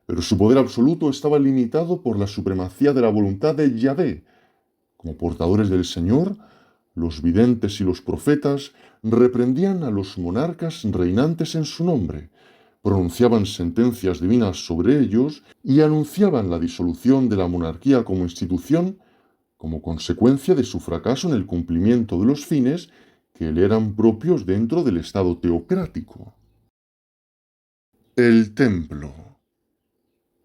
pero su poder absoluto estaba limitado por la supremacía de la voluntad de Yahvé. Como portadores del Señor, los videntes y los profetas reprendían a los monarcas reinantes en su nombre, pronunciaban sentencias divinas sobre ellos y anunciaban la disolución de la monarquía como institución como consecuencia de su fracaso en el cumplimiento de los fines que le eran propios dentro del Estado teocrático. El templo.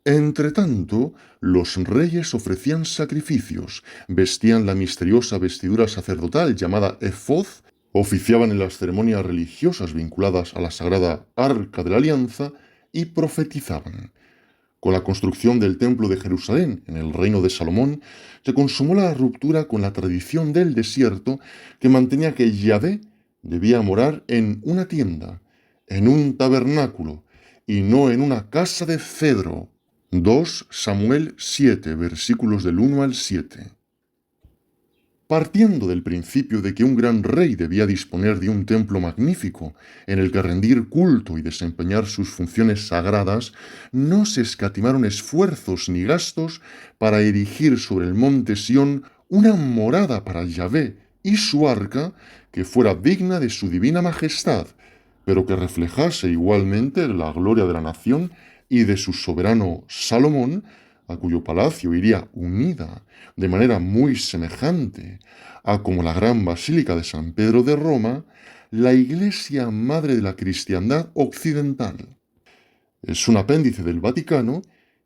Entretanto, los reyes ofrecían sacrificios, vestían la misteriosa vestidura sacerdotal llamada efod, oficiaban en las ceremonias religiosas vinculadas a la sagrada Arca de la Alianza y profetizaban. Con la construcción del Templo de Jerusalén en el reino de Salomón, se consumó la ruptura con la tradición del desierto que mantenía que Yahvé debía morar en una tienda, en un tabernáculo, y no en una casa de cedro. 2 Samuel 7, versículos del 1 al 7. Partiendo del principio de que un gran rey debía disponer de un templo magnífico en el que rendir culto y desempeñar sus funciones sagradas, no se escatimaron esfuerzos ni gastos para erigir sobre el monte Sión una morada para Yahvé y su arca que fuera digna de su divina majestad, pero que reflejase igualmente la gloria de la nación y de su soberano Salomón, a cuyo palacio iría unida de manera muy semejante a como la gran Basílica de San Pedro de Roma, la Iglesia madre de la cristiandad occidental. Es un apéndice del Vaticano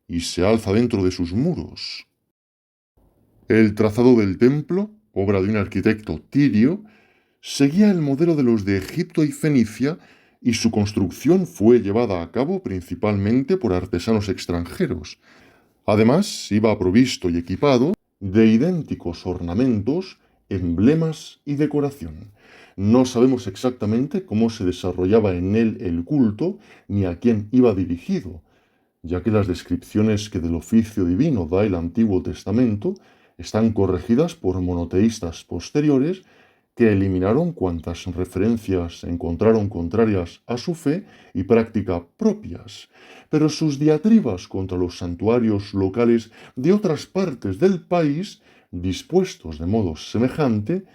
y se alza dentro de sus muros. El trazado del templo, obra de un arquitecto tirio, seguía el modelo de los de Egipto y Fenicia y su construcción fue llevada a cabo principalmente por artesanos extranjeros. Además, iba provisto y equipado de idénticos ornamentos, emblemas y decoración. No sabemos exactamente cómo se desarrollaba en él el culto ni a quién iba dirigido, ya que las descripciones que del oficio divino da el Antiguo Testamento están corregidas por monoteístas posteriores que eliminaron cuantas referencias encontraron contrarias a su fe y práctica propias, pero sus diatribas contra los santuarios locales de otras partes del país, dispuestos de modo semejante,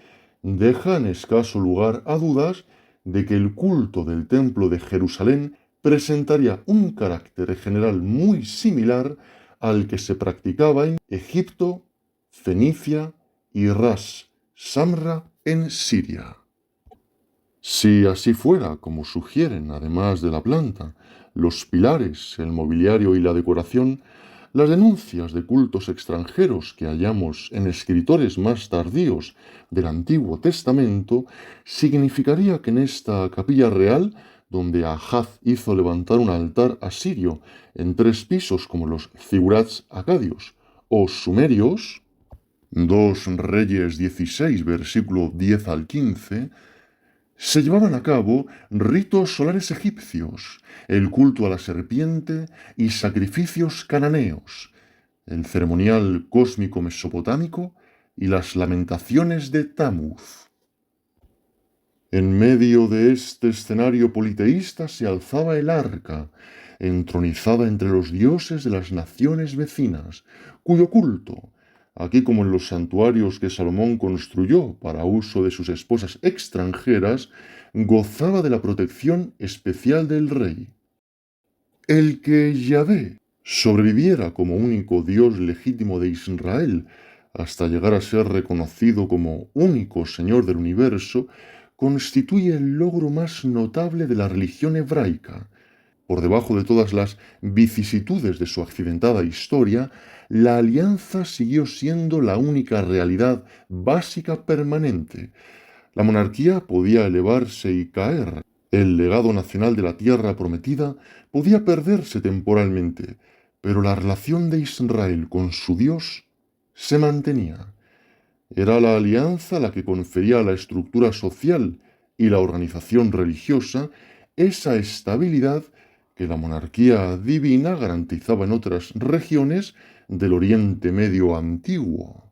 dejan escaso lugar a dudas de que el culto del Templo de Jerusalén presentaría un carácter general muy similar al que se practicaba en Egipto, Fenicia y Ras Samra en Siria. Si así fuera, como sugieren, además de la planta, los pilares, el mobiliario y la decoración, las denuncias de cultos extranjeros que hallamos en escritores más tardíos del Antiguo Testamento, significaría que en esta capilla real, donde Ahaz hizo levantar un altar asirio en 3 pisos como los zigurats acadios o sumerios, 2 Reyes 16, versículo 10 al 15, se llevaban a cabo ritos solares egipcios, el culto a la serpiente y sacrificios cananeos, el ceremonial cósmico mesopotámico y las lamentaciones de Tamuz. En medio de este escenario politeísta se alzaba el arca, entronizada entre los dioses de las naciones vecinas, cuyo culto, aquí como en los santuarios que Salomón construyó para uso de sus esposas extranjeras, gozaba de la protección especial del rey. El que Yahvé sobreviviera como único Dios legítimo de Israel, hasta llegar a ser reconocido como único Señor del universo, constituye el logro más notable de la religión hebraica. Por debajo de todas las vicisitudes de su accidentada historia, la alianza siguió siendo la única realidad básica permanente. La monarquía podía elevarse y caer. El legado nacional de la tierra prometida podía perderse temporalmente, pero la relación de Israel con su Dios se mantenía. Era la alianza la que confería a la estructura social y la organización religiosa esa estabilidad que la monarquía divina garantizaba en otras regiones del Oriente Medio antiguo.